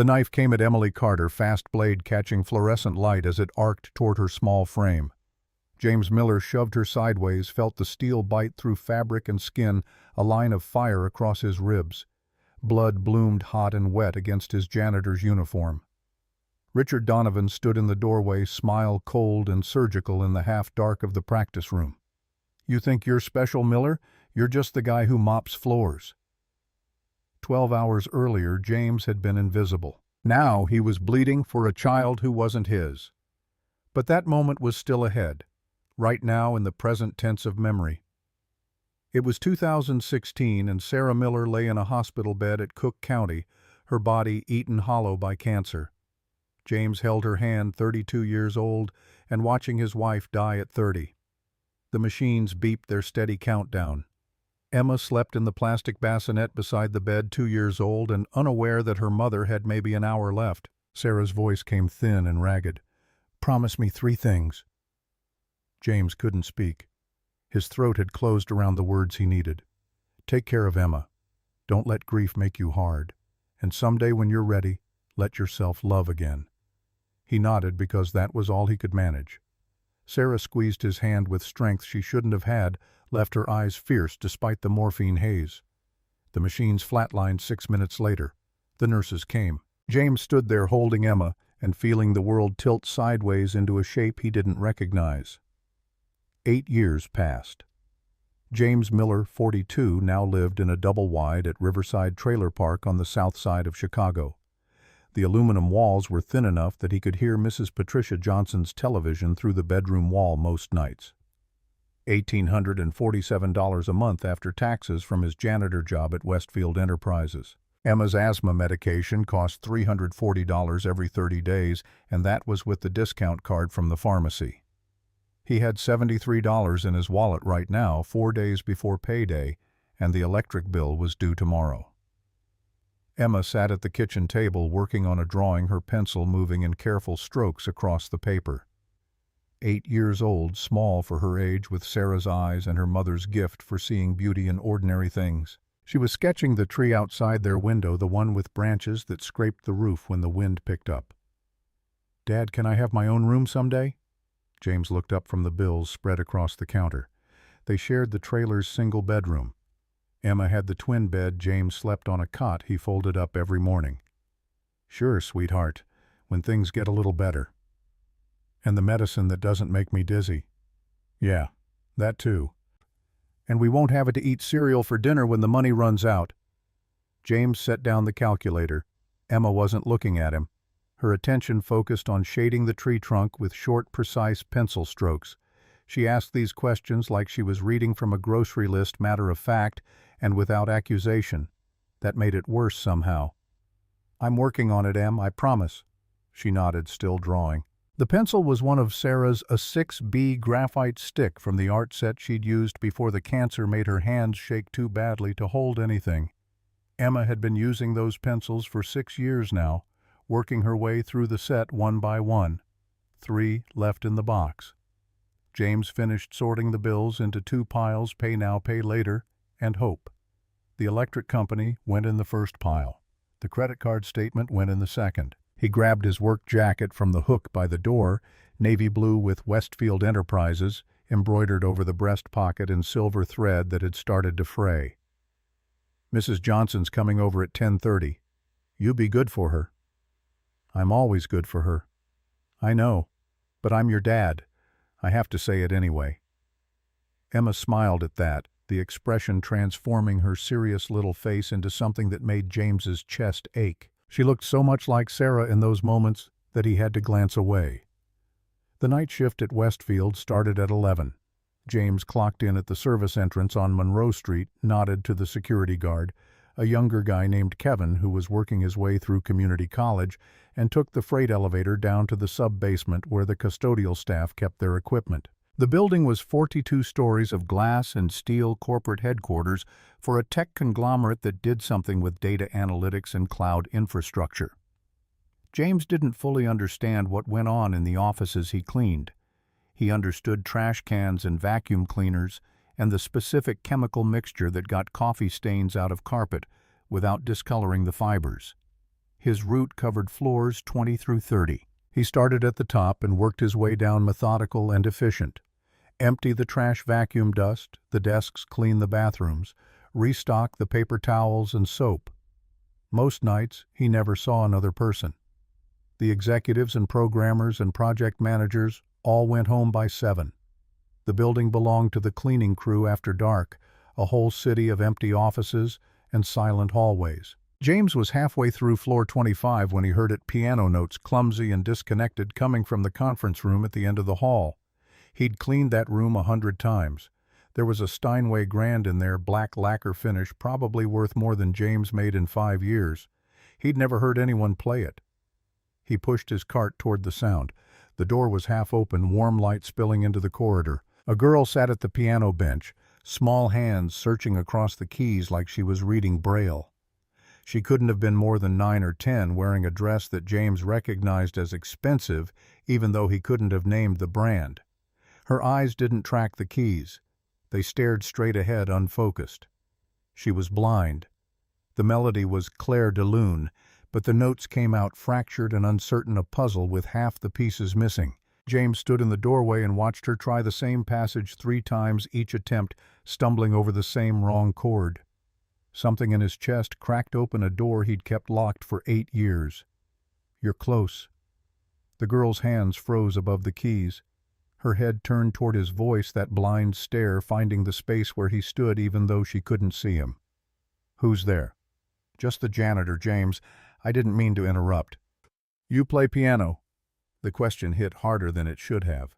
The knife came at Emily Carter, fast blade catching fluorescent light as it arced toward her small frame. James Miller shoved her sideways, felt the steel bite through fabric and skin, a line of fire across his ribs. Blood bloomed hot and wet against his janitor's uniform. Richard Donovan stood in the doorway, smile cold and surgical in the half-dark of the practice room. "You think you're special, Miller? You're just the guy who mops floors." 12 hours earlier, James had been invisible. Now he was bleeding for a child who wasn't his. But that moment was still ahead, right now in the present tense of memory. It was 2016, and Sarah Miller lay in a hospital bed at Cook County, her body eaten hollow by cancer. James held her hand, 32 years old, and watching his wife die at 30. The machines beeped their steady countdown. Emma slept in the plastic bassinet beside the bed, 2 years old, and unaware that her mother had maybe an hour left. Sarah's voice came thin and ragged. "Promise me 3 things." James couldn't speak. His throat had closed around the words he needed. "Take care of Emma. Don't let grief make you hard. And someday when you're ready, let yourself love again." He nodded because that was all he could manage. Sarah squeezed his hand with strength she shouldn't have had, left her eyes fierce despite the morphine haze. The machines flatlined 6 minutes later. The nurses came. James stood there holding Emma and feeling the world tilt sideways into a shape he didn't recognize. 8 years passed. James Miller, 42, now lived in a double-wide at Riverside Trailer Park on the south side of Chicago. The aluminum walls were thin enough that he could hear Mrs. Patricia Johnson's television through the bedroom wall most nights. $1,847 a month after taxes from his janitor job at Westfield Enterprises. Emma's asthma medication cost $340 every 30 days, and that was with the discount card from the pharmacy. He had $73 in his wallet right now, 4 days before payday, and the electric bill was due tomorrow. Emma sat at the kitchen table working on a drawing, her pencil moving in careful strokes across the paper. 8 years old, small for her age, with Sarah's eyes and her mother's gift for seeing beauty in ordinary things. She was sketching the tree outside their window, the one with branches that scraped the roof when the wind picked up. "Dad, can I have my own room someday?" James looked up from the bills spread across the counter. They shared the trailer's single bedroom. Emma had the twin bed. James slept on a cot he folded up every morning. "Sure, sweetheart, when things get a little better." "And the medicine that doesn't make me dizzy." "Yeah, that too." "And we won't have to eat cereal for dinner when the money runs out." James set down the calculator. Emma wasn't looking at him. Her attention focused on shading the tree trunk with short, precise pencil strokes. She asked these questions like she was reading from a grocery list, matter of fact, and without accusation. That made it worse somehow. "I'm working on it, Em, I promise." She nodded, still drawing. The pencil was one of Sarah's, a 6B graphite stick from the art set she'd used before the cancer made her hands shake too badly to hold anything. Emma had been using those pencils for 6 years now, working her way through the set one by one. 3 left in the box. James finished sorting the bills into 2 piles, pay now, pay later, and hope. The electric company went in the first pile. The credit card statement went in the second. He grabbed his work jacket from the hook by the door, navy blue with Westfield Enterprises, embroidered over the breast pocket in silver thread that had started to fray. "Mrs. Johnson's coming over at 10:30. You be good for her." "I'm always good for her." "I know, but I'm your dad. I have to say it anyway." Emma smiled at that, the expression transforming her serious little face into something that made James's chest ache. She looked so much like Sarah in those moments that he had to glance away. The night shift at Westfield started at 11. James clocked in at the service entrance on Monroe Street, nodded to the security guard, a younger guy named Kevin who was working his way through community college, and took the freight elevator down to the sub-basement where the custodial staff kept their equipment. The building was 42 stories of glass and steel corporate headquarters for a tech conglomerate that did something with data analytics and cloud infrastructure. James didn't fully understand what went on in the offices he cleaned. He understood trash cans and vacuum cleaners and the specific chemical mixture that got coffee stains out of carpet without discoloring the fibers. His route covered floors 20 through 30. He started at the top and worked his way down methodical and efficient. Empty the trash, vacuum dust, the desks, clean the bathrooms, restock the paper towels and soap. Most nights, he never saw another person. The executives and programmers and project managers all went home by 7. The building belonged to the cleaning crew after dark, a whole city of empty offices and silent hallways. James was halfway through floor 25 when he heard piano notes, clumsy and disconnected, coming from the conference room at the end of the hall. He'd cleaned that room 100 times. There was a Steinway grand in there, black lacquer finish, probably worth more than James made in 5 years. He'd never heard anyone play it. He pushed his cart toward the sound. The door was half open, warm light spilling into the corridor. A girl sat at the piano bench, small hands searching across the keys like she was reading Braille. She couldn't have been more than 9 or 10, wearing a dress that James recognized as expensive, even though he couldn't have named the brand. Her eyes didn't track the keys. They stared straight ahead, unfocused. She was blind. The melody was Clair de Lune, but the notes came out fractured and uncertain, a puzzle with half the pieces missing. James stood in the doorway and watched her try the same passage 3 times, each attempt stumbling over the same wrong chord. Something in his chest cracked open a door he'd kept locked for 8 years. "You're close." The girl's hands froze above the keys. Her head turned toward his voice, that blind stare finding the space where he stood even though she couldn't see him. "Who's there?" "Just the janitor, James. I didn't mean to interrupt." "You play piano?" The question hit harder than it should have.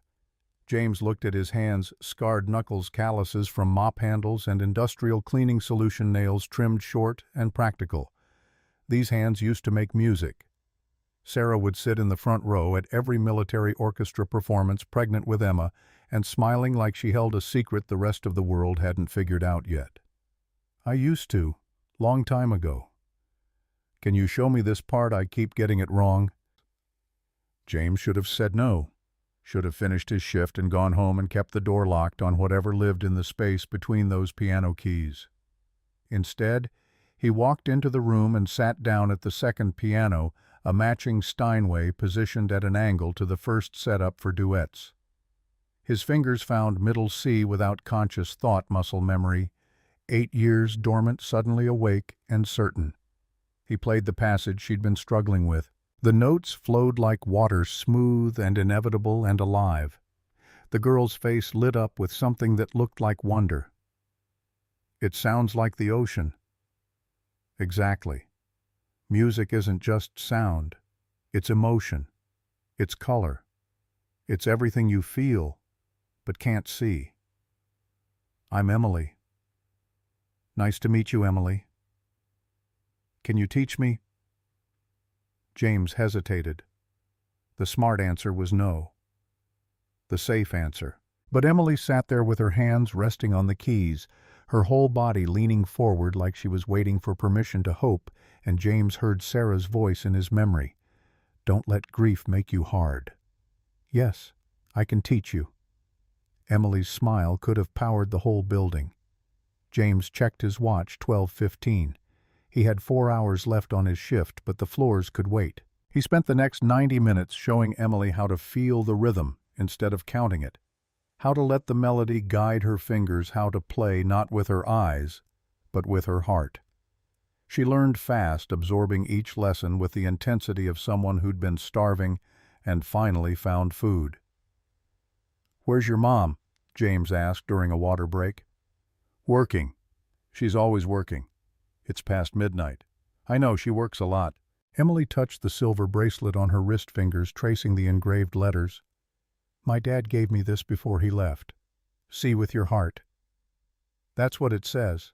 James looked at his hands, scarred knuckles, calluses from mop handles, and industrial cleaning solution nails trimmed short and practical. These hands used to make music. Sarah would sit in the front row at every military orchestra performance, pregnant with Emma, and smiling like she held a secret the rest of the world hadn't figured out yet. "I used to, long time ago." "Can you show me this part? I keep getting it wrong." James should have said no. Should have finished his shift and gone home and kept the door locked on whatever lived in the space between those piano keys. Instead, he walked into the room and sat down at the second piano, a matching Steinway positioned at an angle to the first setup for duets. His fingers found middle C without conscious thought, muscle memory. 8 years dormant, suddenly awake and certain. He played the passage she'd been struggling with. The notes flowed like water, smooth and inevitable and alive. The girl's face lit up with something that looked like wonder. "It sounds like the ocean." Exactly. Music isn't just sound. It's emotion. It's color. It's everything you feel, but can't see. "I'm Emily." "Nice to meet you, Emily." "Can you teach me?" James hesitated. The smart answer was no. The safe answer. But Emily sat there with her hands resting on the keys, her whole body leaning forward like she was waiting for permission to hope, and James heard Sarah's voice in his memory. "Don't let grief make you hard." "Yes, I can teach you." Emily's smile could have powered the whole building. James checked his watch, 12:15. He had 4 hours left on his shift, but the floors could wait. He spent the next 90 minutes showing Emily how to feel the rhythm instead of counting it, how to let the melody guide her fingers, how to play not with her eyes, but with her heart. She learned fast, absorbing each lesson with the intensity of someone who'd been starving and finally found food. "Where's your mom?" James asked during a water break. "Working. She's always working. It's past midnight." "I know, she works a lot." Emily touched the silver bracelet on her wrist fingers, tracing the engraved letters. "My dad gave me this before he left. See with your heart." "That's what it says."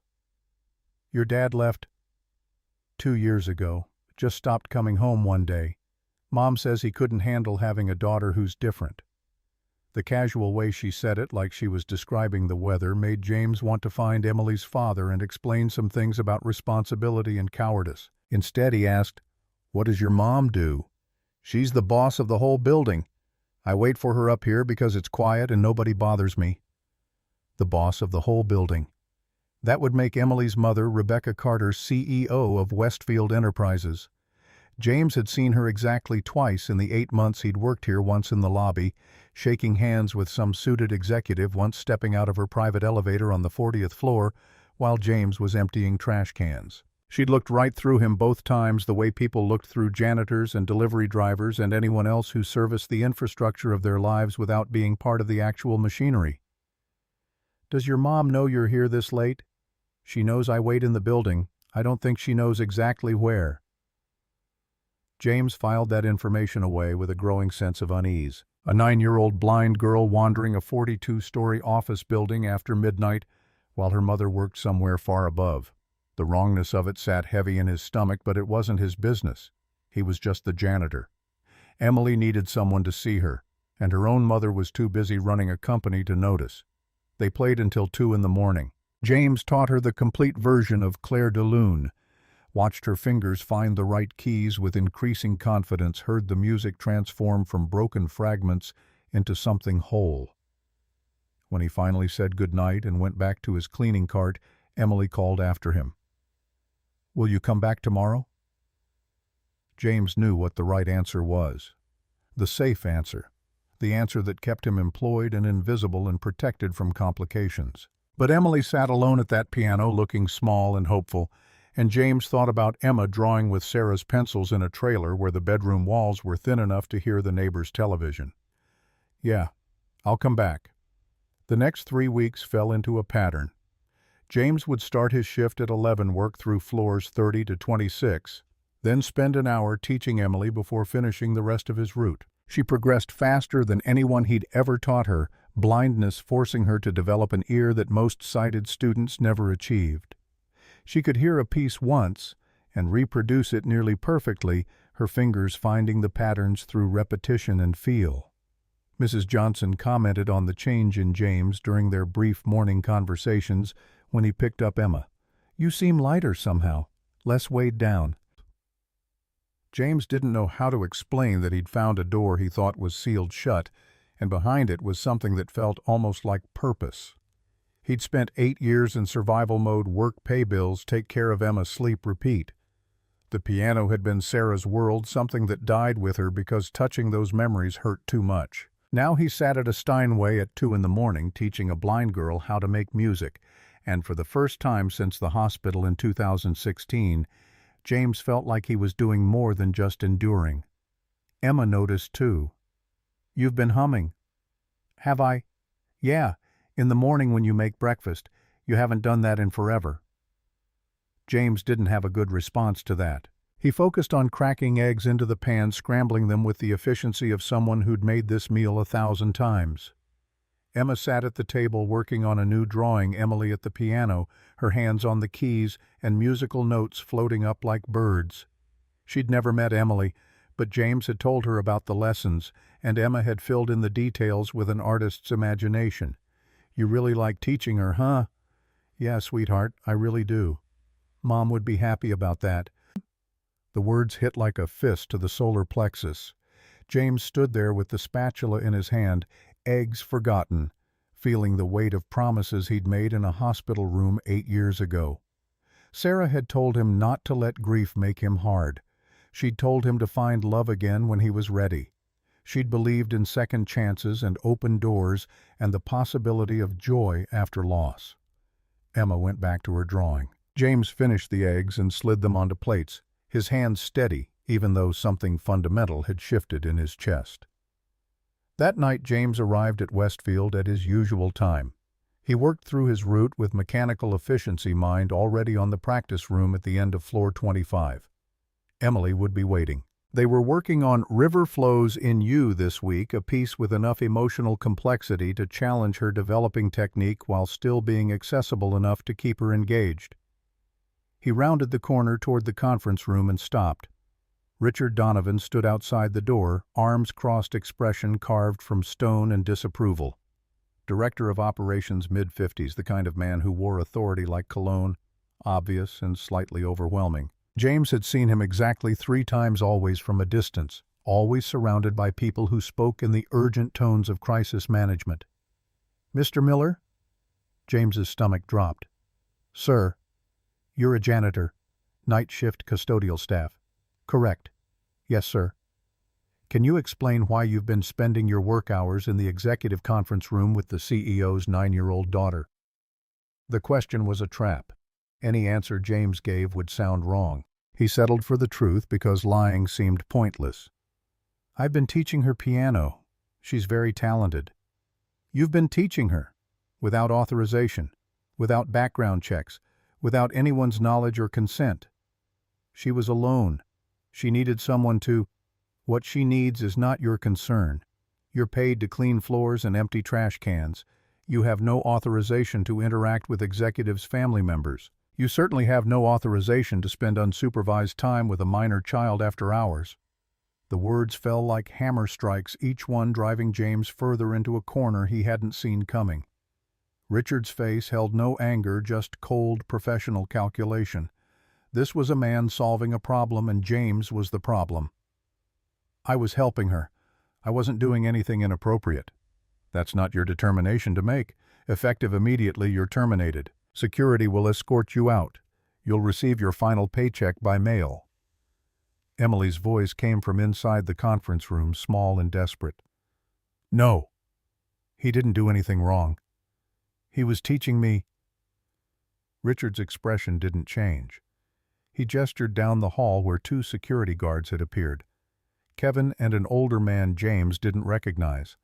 "Your dad left 2 years ago. Just stopped coming home one day. Mom says he couldn't handle having a daughter who's different." The casual way she said it, like she was describing the weather, made James want to find Emily's father and explain some things about responsibility and cowardice. Instead, he asked, "What does your mom do?" "She's the boss of the whole building. I wait for her up here because it's quiet and nobody bothers me." The boss of the whole building. That would make Emily's mother, Rebecca Carter, CEO of Westfield Enterprises. James had seen her exactly twice in the 8 months he'd worked here, once in the lobby, shaking hands with some suited executive, once stepping out of her private elevator on the 40th floor while James was emptying trash cans. She'd looked right through him both times, the way people looked through janitors and delivery drivers and anyone else who serviced the infrastructure of their lives without being part of the actual machinery. "Does your mom know you're here this late?" "She knows I wait in the building. I don't think she knows exactly where." James filed that information away with a growing sense of unease. A 9-year-old blind girl wandering a 42-story office building after midnight while her mother worked somewhere far above. The wrongness of it sat heavy in his stomach, but it wasn't his business. He was just the janitor. Emily needed someone to see her, and her own mother was too busy running a company to notice. They played until 2 in the morning. James taught her the complete version of Clair de Lune, watched her fingers find the right keys with increasing confidence, heard the music transform from broken fragments into something whole. When he finally said goodnight and went back to his cleaning cart, Emily called after him. "Will you come back tomorrow?" James knew what the right answer was. The safe answer. The answer that kept him employed and invisible and protected from complications. But Emily sat alone at that piano, looking small and hopeful, and James thought about Emma drawing with Sarah's pencils in a trailer where the bedroom walls were thin enough to hear the neighbor's television. "Yeah, I'll come back." The next 3 weeks fell into a pattern. James would start his shift at 11, work through floors 30 to 26, then spend an hour teaching Emily before finishing the rest of his route. She progressed faster than anyone he'd ever taught her, blindness forcing her to develop an ear that most sighted students never achieved. She could hear a piece once and reproduce it nearly perfectly, her fingers finding the patterns through repetition and feel. Mrs. Johnson commented on the change in James during their brief morning conversations when he picked up Emma. "You seem lighter somehow, less weighed down." James didn't know how to explain that he'd found a door he thought was sealed shut, and behind it was something that felt almost like purpose. He'd spent 8 years in survival mode: work, pay bills, take care of Emma, sleep, repeat. The piano had been Sarah's world, something that died with her because touching those memories hurt too much. Now he sat at a Steinway at 2 in the morning teaching a blind girl how to make music, and for the first time since the hospital in 2016, James felt like he was doing more than just enduring. Emma noticed too. "You've been humming." "Have I?" "Yeah, in the morning when you make breakfast. You haven't done that in forever." James didn't have a good response to that. He focused on cracking eggs into the pan, scrambling them with the efficiency of someone who'd made this meal 1,000 times. Emma sat at the table working on a new drawing, Emily at the piano, her hands on the keys and musical notes floating up like birds. She'd never met Emily, but James had told her about the lessons, and Emma had filled in the details with an artist's imagination. "You really like teaching her, huh?" "Yeah, sweetheart, I really do. Mom would be happy about that." The words hit like a fist to the solar plexus. James stood there with the spatula in his hand, eggs forgotten, feeling the weight of promises he'd made in a hospital room 8 years ago. Sarah had told him not to let grief make him hard. She'd told him to find love again when he was ready. She'd believed in second chances and open doors and the possibility of joy after loss. Emma went back to her drawing. James finished the eggs and slid them onto plates, his hands steady, even though something fundamental had shifted in his chest. That night James arrived at Westfield at his usual time. He worked through his route with mechanical efficiency mind already on the practice room at the end of floor 25. Emily would be waiting. They were working on River Flows in You this week, a piece with enough emotional complexity to challenge her developing technique while still being accessible enough to keep her engaged. He rounded the corner toward the conference room and stopped. Richard Donovan stood outside the door, arms crossed, expression carved from stone and disapproval. Director of operations, mid-50s, the kind of man who wore authority like cologne, obvious and slightly overwhelming. James had seen him exactly 3 times, always from a distance, always surrounded by people who spoke in the urgent tones of crisis management. "Mr. Miller?" James's stomach dropped. "Sir." "You're a janitor. Night shift custodial staff." "Correct." Yes, sir. Can you explain why you've been spending your work hours in the executive conference room with the CEO's 9-year-old daughter? The question was a trap. Any answer James gave would sound wrong. He settled for the truth because lying seemed pointless. I've been teaching her piano. She's very talented. You've been teaching her, without authorization, without background checks, without anyone's knowledge or consent. She was alone. She needed someone to. What she needs is not your concern. You're paid to clean floors and empty trash cans. You have no authorization to interact with executives' family members. You certainly have no authorization to spend unsupervised time with a minor child after hours. The words fell like hammer strikes, each one driving James further into a corner he hadn't seen coming. Richard's face held no anger, just cold professional calculation. This was a man solving a problem, and James was the problem. I was helping her. I wasn't doing anything inappropriate. That's not your determination to make. Effective immediately, you're terminated. Security will escort you out. You'll receive your final paycheck by mail. Emily's voice came from inside the conference room, small and desperate. No. He didn't do anything wrong. He was teaching me. Richard's expression didn't change. He gestured down the hall where 2 security guards had appeared. Kevin and an older man James didn't recognize.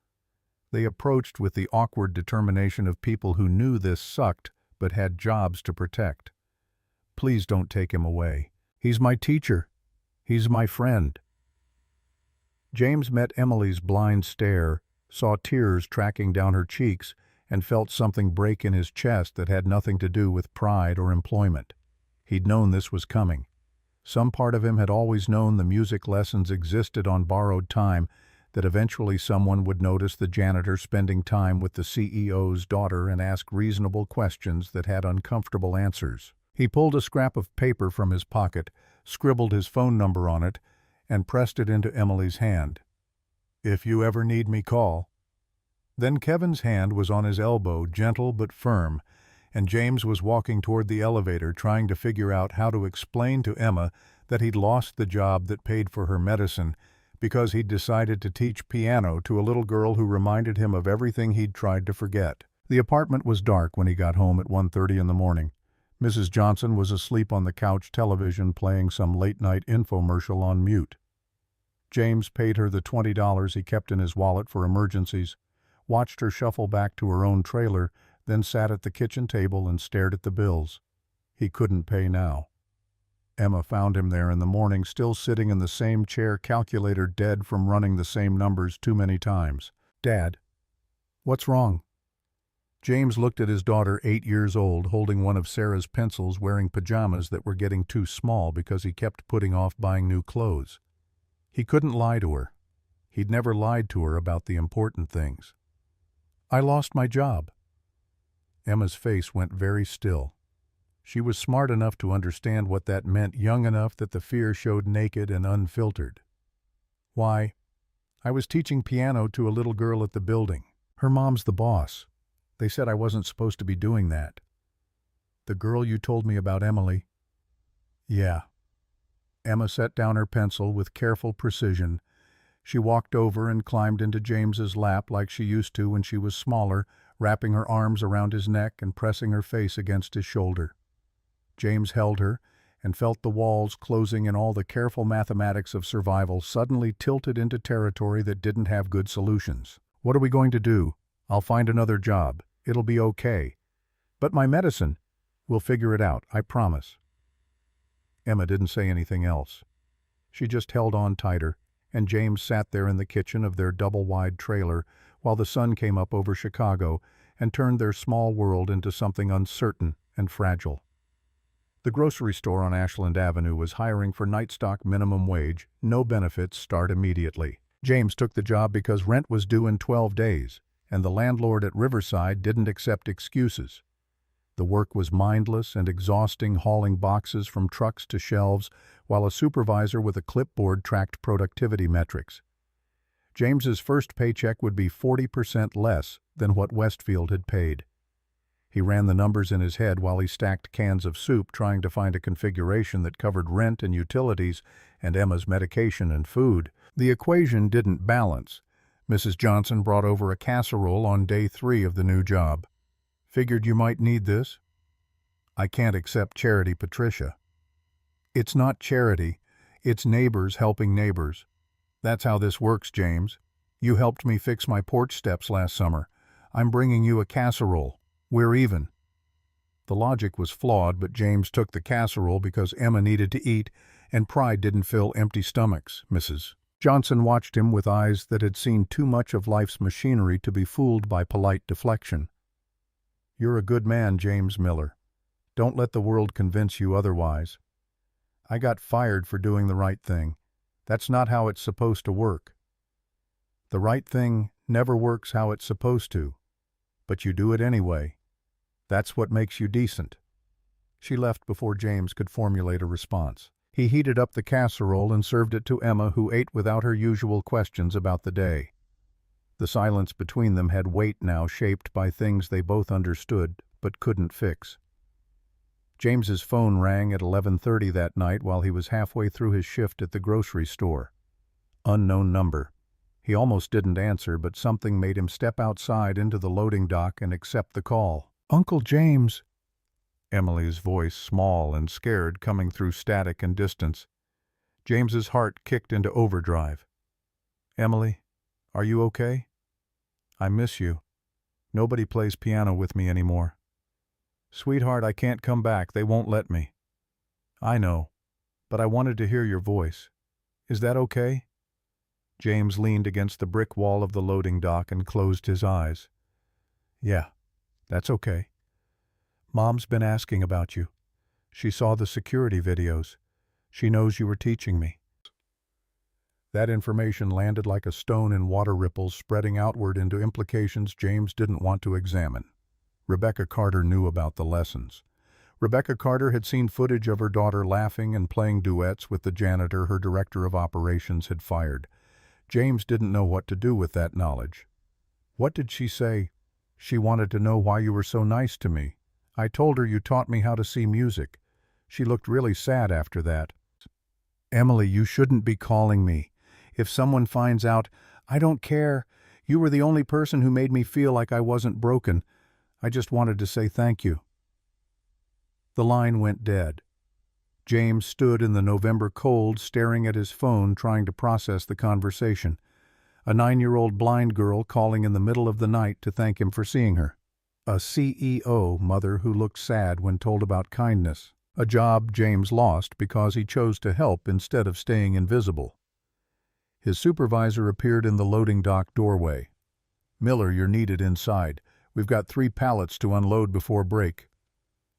They approached with the awkward determination of people who knew this sucked but had jobs to protect. Please don't take him away. He's my teacher. He's my friend. James met Emily's blind stare, saw tears tracking down her cheeks, and felt something break in his chest that had nothing to do with pride or employment. He'd known this was coming. Some part of him had always known the music lessons existed on borrowed time, that eventually someone would notice the janitor spending time with the CEO's daughter and ask reasonable questions that had uncomfortable answers. He pulled a scrap of paper from his pocket, scribbled his phone number on it, and pressed it into Emily's hand. If you ever need me, call. Then Kevin's hand was on his elbow, gentle but firm, and James was walking toward the elevator trying to figure out how to explain to Emma that he'd lost the job that paid for her medicine because he'd decided to teach piano to a little girl who reminded him of everything he'd tried to forget. The apartment was dark when he got home at 1:30 in the morning. Mrs. Johnson was asleep on the couch television playing some late-night infomercial on mute. James paid her the $20 he kept in his wallet for emergencies, watched her shuffle back to her own trailer, then sat at the kitchen table and stared at the bills. He couldn't pay now. Emma found him there in the morning, still sitting in the same chair, calculator dead from running the same numbers too many times. Dad, what's wrong? James looked at his daughter, 8 years old, holding one of Sarah's pencils, wearing pajamas that were getting too small because he kept putting off buying new clothes. He couldn't lie to her. He'd never lied to her about the important things. I lost my job. Emma's face went very still. She was smart enough to understand what that meant, young enough that the fear showed naked and unfiltered. Why? I was teaching piano to a little girl at the building. Her mom's the boss. They said I wasn't supposed to be doing that. The girl you told me about, Emily? Yeah. Emma set down her pencil with careful precision. She walked over and climbed into James's lap like she used to when she was smaller, wrapping her arms around his neck and pressing her face against his shoulder. James held her and felt the walls closing, and all the careful mathematics of survival suddenly tilted into territory that didn't have good solutions. What are we going to do? I'll find another job. It'll be okay. But my medicine, we'll figure it out, I promise. Emma didn't say anything else. She just held on tighter, and James sat there in the kitchen of their double-wide trailer while the sun came up over Chicago and turned their small world into something uncertain and fragile. The grocery store on Ashland Avenue was hiring for night stock minimum wage, no benefits, start immediately. James took the job because rent was due in 12 days, and the landlord at Riverside didn't accept excuses. The work was mindless and exhausting, hauling boxes from trucks to shelves, while a supervisor with a clipboard tracked productivity metrics. James's first paycheck would be 40% less than what Westfield had paid. He ran the numbers in his head while he stacked cans of soup, trying to find a configuration that covered rent and utilities and Emma's medication and food. The equation didn't balance. Mrs. Johnson brought over a casserole on day 3 of the new job. "Figured you might need this." "I can't accept charity, Patricia." "It's not charity. It's neighbors helping neighbors. That's how this works, James. You helped me fix my porch steps last summer. I'm bringing you a casserole. We're even." The logic was flawed, but James took the casserole because Emma needed to eat, and pride didn't fill empty stomachs. Mrs. Johnson watched him with eyes that had seen too much of life's machinery to be fooled by polite deflection. "You're a good man, James Miller. Don't let the world convince you otherwise. I got fired for doing the right thing. That's not how it's supposed to work. The right thing never works how it's supposed to, but you do it anyway. That's what makes you decent." She left before James could formulate a response. He heated up the casserole and served it to Emma, who ate without her usual questions about the day. The silence between them had weight now, shaped by things they both understood but couldn't fix. James's phone rang at 11:30 that night while he was halfway through his shift at the grocery store. Unknown number. He almost didn't answer, but something made him step outside into the loading dock and accept the call. "Uncle James." Emily's voice, small and scared, coming through static and distance. James's heart kicked into overdrive. "Emily, are you okay? I miss you. Nobody plays piano with me anymore. Sweetheart, I can't come back. They won't let me. I know, but I wanted to hear your voice. Is that okay?" James leaned against the brick wall of the loading dock and closed his eyes. "Yeah, that's okay. Mom's been asking about you. She saw the security videos. She knows you were teaching me." That information landed like a stone in water ripples, spreading outward into implications James didn't want to examine. Rebecca Carter knew about the lessons. Rebecca Carter had seen footage of her daughter laughing and playing duets with the janitor her director of operations had fired. James didn't know what to do with that knowledge. "What did she say?" "She wanted to know why you were so nice to me. I told her you taught me how to see music. She looked really sad after that." "Emily, you shouldn't be calling me. If someone finds out, I don't care. You were the only person who made me feel like I wasn't broken. I just wanted to say thank you." The line went dead. James stood in the November cold, staring at his phone, trying to process the conversation. A 9-year-old blind girl calling in the middle of the night to thank him for seeing her. A CEO mother who looked sad when told about kindness. A job James lost because he chose to help instead of staying invisible. His supervisor appeared in the loading dock doorway. "Miller, you're needed inside. We've got 3 pallets to unload before break."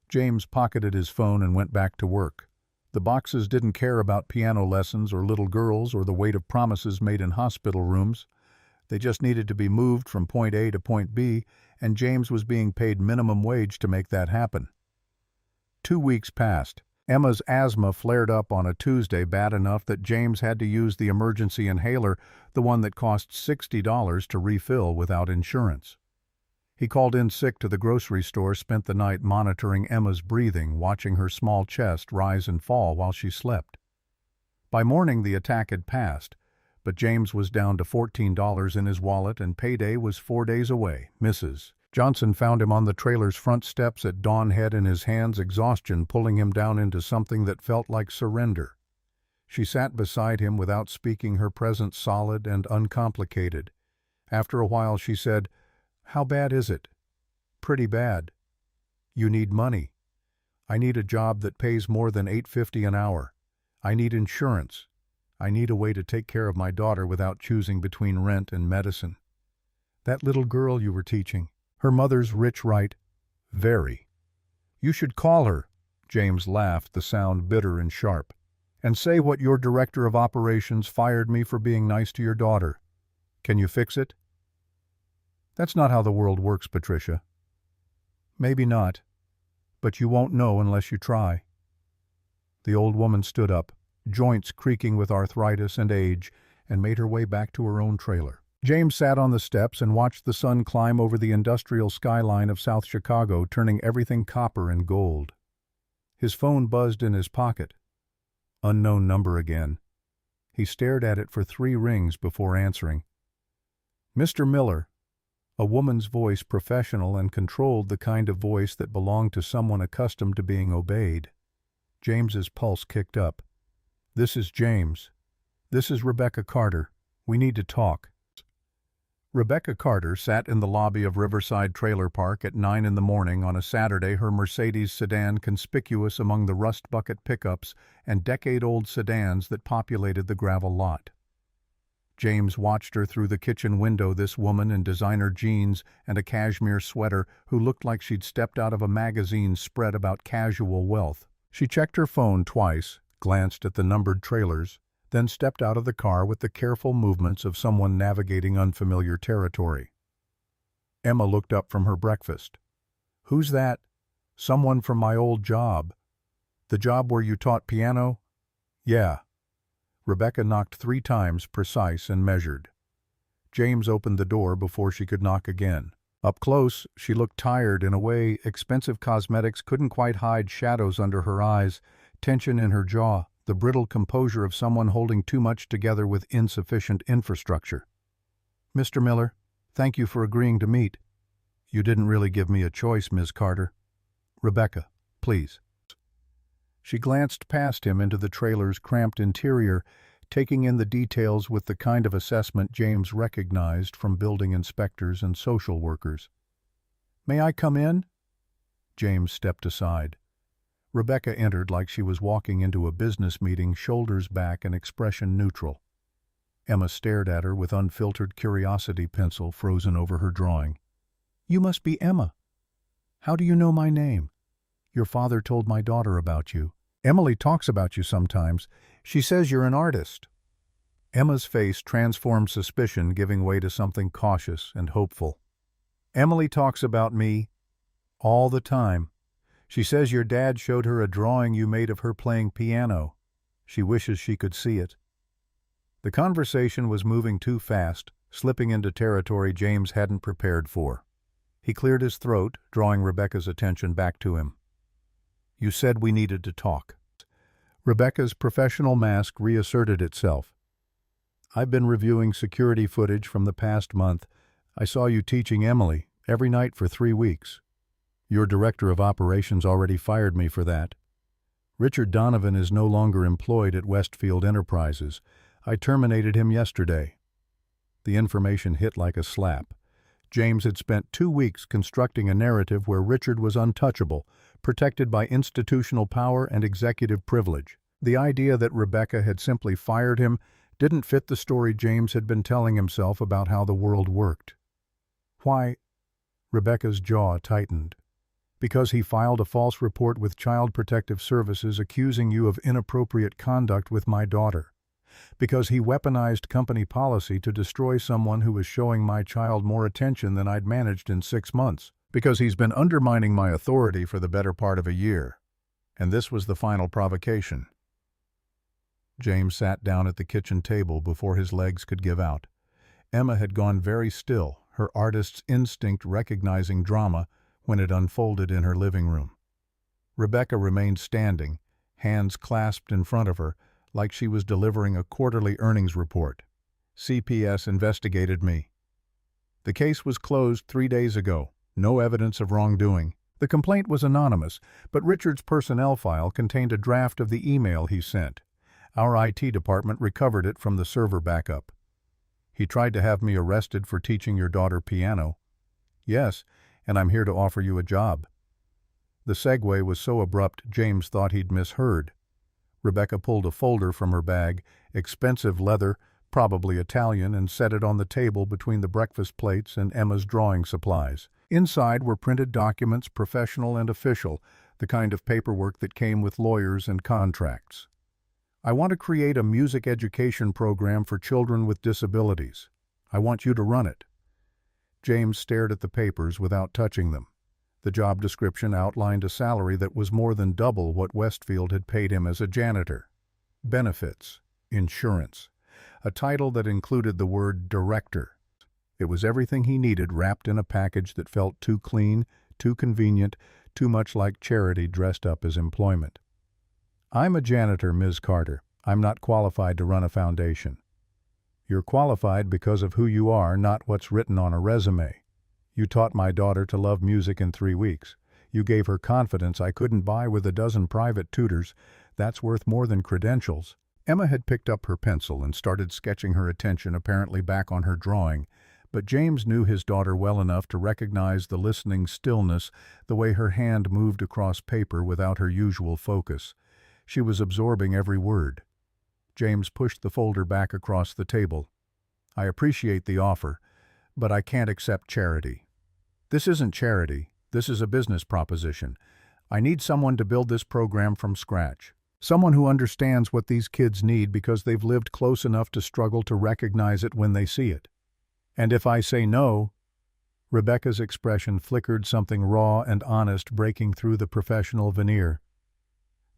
James pocketed his phone and went back to work. The boxes didn't care about piano lessons or little girls or the weight of promises made in hospital rooms. They just needed to be moved from point A to point B, and James was being paid minimum wage to make that happen. 2 weeks passed. Emma's asthma flared up on a Tuesday bad enough that James had to use the emergency inhaler, the one that cost $60 to refill without insurance. He called in sick to the grocery store, spent the night monitoring Emma's breathing, watching her small chest rise and fall while she slept. By morning the attack had passed, but James was down to $14 in his wallet and payday was 4 days away. Mrs. Johnson found him on the trailer's front steps at dawn, head in his hands, exhaustion pulling him down into something that felt like surrender. She sat beside him without speaking, her presence solid and uncomplicated. After a while she said, "How bad is it?" "Pretty bad." "You need money." "I need a job that pays more than $8.50 an hour. I need insurance. I need a way to take care of my daughter without choosing between rent and medicine." "That little girl you were teaching, her mother's rich, right?" "Very." "You should call her." James laughed, the sound bitter and sharp. "And say what your director of operations fired me for being nice to your daughter. Can you fix it?" "That's not how the world works, Patricia." "Maybe not, but you won't know unless you try." The old woman stood up, joints creaking with arthritis and age, and made her way back to her own trailer. James sat on the steps and watched the sun climb over the industrial skyline of South Chicago, turning everything copper and gold. His phone buzzed in his pocket. Unknown number again. He stared at it for 3 rings before answering. "Mr. Miller." A woman's voice, professional and controlled, the kind of voice that belonged to someone accustomed to being obeyed. James's pulse kicked up. "This is James. This is Rebecca Carter. We need to talk." Rebecca Carter sat in the lobby of Riverside Trailer Park at 9 in the morning on a Saturday, her Mercedes sedan conspicuous among the rust bucket pickups and decade-old sedans that populated the gravel lot. James watched her through the kitchen window, this woman in designer jeans and a cashmere sweater who looked like she'd stepped out of a magazine spread about casual wealth. She checked her phone twice, glanced at the numbered trailers, then stepped out of the car with the careful movements of someone navigating unfamiliar territory. Emma looked up from her breakfast. "Who's that?" "Someone from my old job." "The job where you taught piano?" "Yeah." Rebecca knocked 3 times, precise and measured. James opened the door before she could knock again. Up close, she looked tired in a way expensive cosmetics couldn't quite hide: shadows under her eyes, tension in her jaw, the brittle composure of someone holding too much together with insufficient infrastructure. "Mr. Miller, thank you for agreeing to meet." "You didn't really give me a choice, Ms. Carter." "Rebecca, please." She glanced past him into the trailer's cramped interior, taking in the details with the kind of assessment James recognized from building inspectors and social workers. "May I come in?" James stepped aside. Rebecca entered like she was walking into a business meeting, shoulders back and expression neutral. Emma stared at her with unfiltered curiosity, pencil frozen over her drawing. "You must be Emma. How do you know my name?" "Your father told my daughter about you. Emily talks about you sometimes. She says you're an artist." Emma's face transformed suspicion, giving way to something cautious and hopeful. "Emily talks about me all the time. She says your dad showed her a drawing you made of her playing piano. She wishes she could see it." The conversation was moving too fast, slipping into territory James hadn't prepared for. He cleared his throat, drawing Rebecca's attention back to him. "You said we needed to talk." Rebecca's professional mask reasserted itself. "I've been reviewing security footage from the past month. I saw you teaching Emily every night for 3 weeks. Your director of operations already fired me for that. Richard Donovan is no longer employed at Westfield Enterprises. I terminated him yesterday." The information hit like a slap. James had spent 2 weeks constructing a narrative where Richard was untouchable, protected by institutional power and executive privilege. The idea that Rebecca had simply fired him didn't fit the story James had been telling himself about how the world worked. "Why?" Rebecca's jaw tightened. "Because he filed a false report with Child Protective Services accusing you of inappropriate conduct with my daughter. Because he weaponized company policy to destroy someone who was showing my child more attention than I'd managed in 6 months. Because he's been undermining my authority for the better part of a year. And this was the final provocation." James sat down at the kitchen table before his legs could give out. Emma had gone very still, her artist's instinct recognizing drama when it unfolded in her living room. Rebecca remained standing, hands clasped in front of her, like she was delivering a quarterly earnings report. "CPS investigated me. The case was closed 3 days ago. No evidence of wrongdoing. The complaint was anonymous, but Richard's personnel file contained a draft of the email he sent. Our IT department recovered it from the server backup. He tried to have me arrested for teaching your daughter piano." "Yes, and I'm here to offer you a job." The segue was so abrupt James thought he'd misheard. Rebecca pulled a folder from her bag, expensive leather, probably Italian, and set it on the table between the breakfast plates and Emma's drawing supplies. Inside were printed documents, professional and official, the kind of paperwork that came with lawyers and contracts. "I want to create a music education program for children with disabilities. I want you to run it." James stared at the papers without touching them. The job description outlined a salary that was more than double what Westfield had paid him as a janitor. Benefits, insurance, a title that included the word director. It was everything he needed wrapped in a package that felt too clean, too convenient, too much like charity dressed up as employment. "I'm a janitor, Ms. Carter. I'm not qualified to run a foundation." "You're qualified because of who you are, not what's written on a resume. You taught my daughter to love music in 3 weeks. You gave her confidence I couldn't buy with a dozen private tutors. That's worth more than credentials." Emma had picked up her pencil and started sketching, her attention apparently back on her drawing, but James knew his daughter well enough to recognize the listening stillness, the way her hand moved across paper without her usual focus. She was absorbing every word. James pushed the folder back across the table. "I appreciate the offer, but I can't accept charity." "This isn't charity. This is a business proposition. I need someone to build this program from scratch. Someone who understands what these kids need because they've lived close enough to struggle to recognize it when they see it. And if I say no—" Rebecca's expression flickered, something raw and honest breaking through the professional veneer.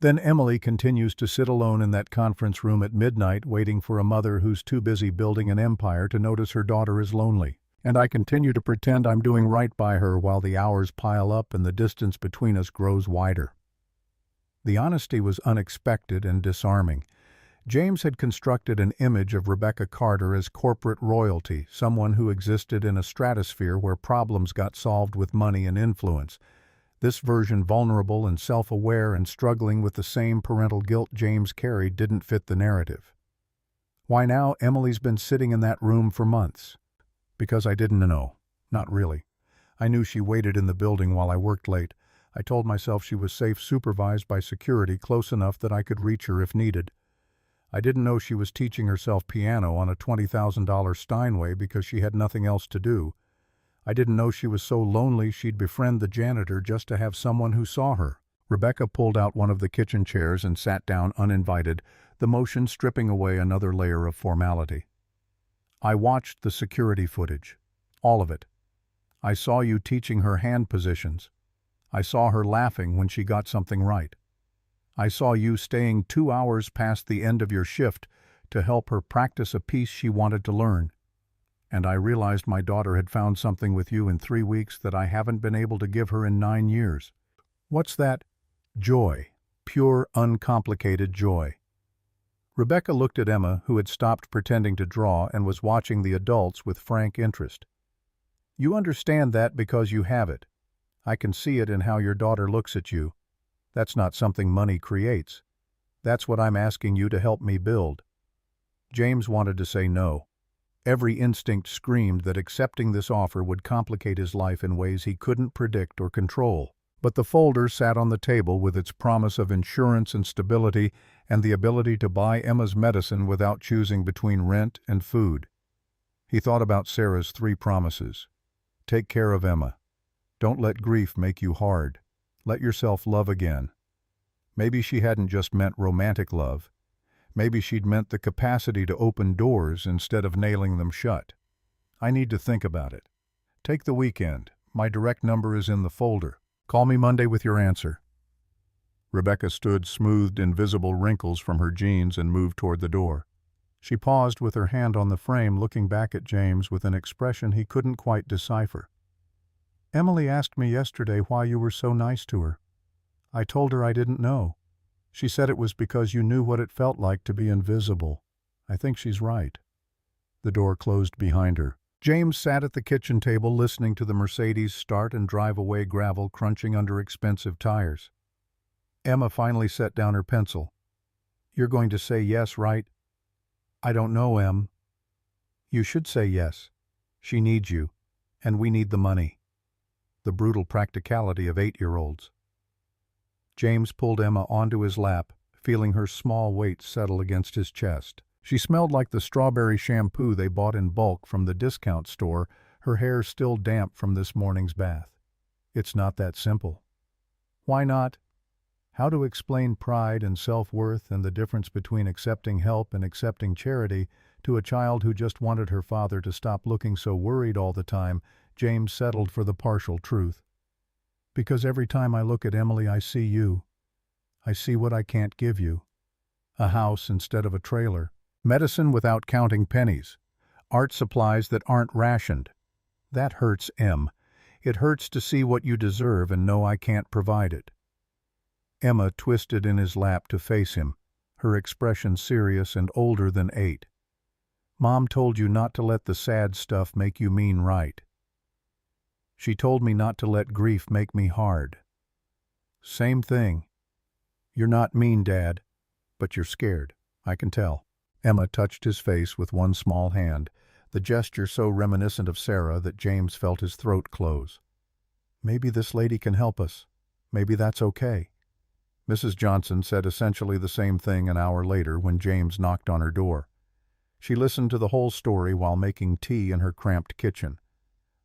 "Then Emily continues to sit alone in that conference room at midnight waiting for a mother who's too busy building an empire to notice her daughter is lonely. And I continue to pretend I'm doing right by her while the hours pile up and the distance between us grows wider." The honesty was unexpected and disarming. James had constructed an image of Rebecca Carter as corporate royalty, someone who existed in a stratosphere where problems got solved with money and influence. This version, vulnerable and self-aware and struggling with the same parental guilt James carried, didn't fit the narrative. "Why now? Emily's been sitting in that room for months." "Because I didn't know. Not really. I knew she waited in the building while I worked late. I told myself she was safe, supervised by security, close enough that I could reach her if needed. I didn't know she was teaching herself piano on a $20,000 Steinway because she had nothing else to do. I didn't know she was so lonely she'd befriend the janitor just to have someone who saw her." Rebecca pulled out one of the kitchen chairs and sat down uninvited, the motion stripping away another layer of formality. "I watched the security footage. All of it. I saw you teaching her hand positions. I saw her laughing when she got something right. I saw you staying 2 hours past the end of your shift to help her practice a piece she wanted to learn. And I realized my daughter had found something with you in 3 weeks that I haven't been able to give her in 9 years. What's that? Joy. Pure, uncomplicated joy." Rebecca looked at Emma, who had stopped pretending to draw and was watching the adults with frank interest. "You understand that because you have it. I can see it in how your daughter looks at you. That's not something money creates. That's what I'm asking you to help me build." James wanted to say no. Every instinct screamed that accepting this offer would complicate his life in ways he couldn't predict or control. But the folder sat on the table with its promise of insurance and stability and the ability to buy Emma's medicine without choosing between rent and food. He thought about Sarah's 3 promises. Take care of Emma. Don't let grief make you hard. Let yourself love again. Maybe she hadn't just meant romantic love. Maybe she'd meant the capacity to open doors instead of nailing them shut. "I need to think about it. Take the weekend. My direct number is in the folder. Call me Monday with your answer." Rebecca stood, smoothed invisible wrinkles from her jeans, and moved toward the door. She paused with her hand on the frame, looking back at James with an expression he couldn't quite decipher. "Emily asked me yesterday why you were so nice to her. I told her I didn't know. She said it was because you knew what it felt like to be invisible. I think she's right." The door closed behind her. James sat at the kitchen table listening to the Mercedes start and drive away, gravel crunching under expensive tires. Emma finally set down her pencil. "You're going to say yes, right?" "I don't know, Em." "You should say yes. She needs you, and we need the money." The brutal practicality of 8-year-olds. James pulled Emma onto his lap, feeling her small weight settle against his chest. She smelled like the strawberry shampoo they bought in bulk from the discount store, her hair still damp from this morning's bath. It's not that simple. Why not? How to explain pride and self-worth and the difference between accepting help and accepting charity to a child who just wanted her father to stop looking so worried all the time? James settled for the partial truth. "Because every time I look at Emily, I see you. I see what I can't give you. A house instead of a trailer. Medicine without counting pennies. art supplies that aren't rationed. That hurts, Em. It hurts to see what you deserve and know I can't provide it." Emma twisted in his lap to face him, her expression serious and older than 8. "Mom told you not to let the sad stuff make you mean right. She told me not to let grief make me hard." "Same thing. You're not mean, Dad, but you're scared. I can tell." Emma touched his face with one small hand, the gesture so reminiscent of Sarah that James felt his throat close. "Maybe this lady can help us. Maybe that's okay." Mrs. Johnson said essentially the same thing an hour later when James knocked on her door. She listened to the whole story while making tea in her cramped kitchen.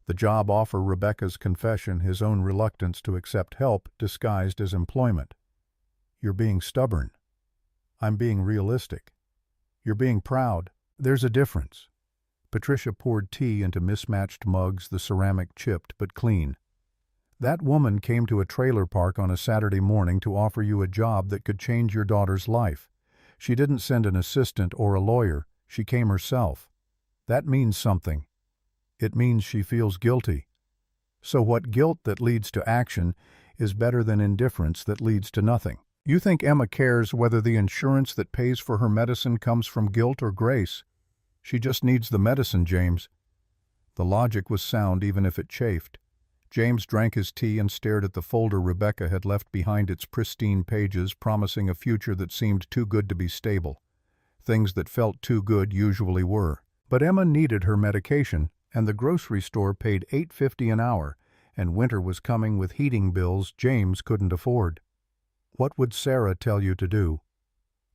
The job offer, Rebecca's confession, his own reluctance to accept help disguised as employment. "You're being stubborn. I'm being realistic. You're being proud. There's a difference." Patricia poured tea into mismatched mugs, the ceramic chipped but clean. "That woman came to a trailer park on a Saturday morning to offer you a job that could change your daughter's life. She didn't send an assistant or a lawyer. She came herself. That means something. It means she feels guilty. So what guilt that leads to action is better than indifference that leads to nothing. You think Emma cares whether the insurance that pays for her medicine comes from guilt or grace? She just needs the medicine, James." The logic was sound even if it chafed. James drank his tea and stared at the folder Rebecca had left behind its pristine pages, promising a future that seemed too good to be stable. Things that felt too good usually were. But Emma needed her medication, and the grocery store paid $8.50 an hour, and winter was coming with heating bills James couldn't afford. What would Sarah tell you to do?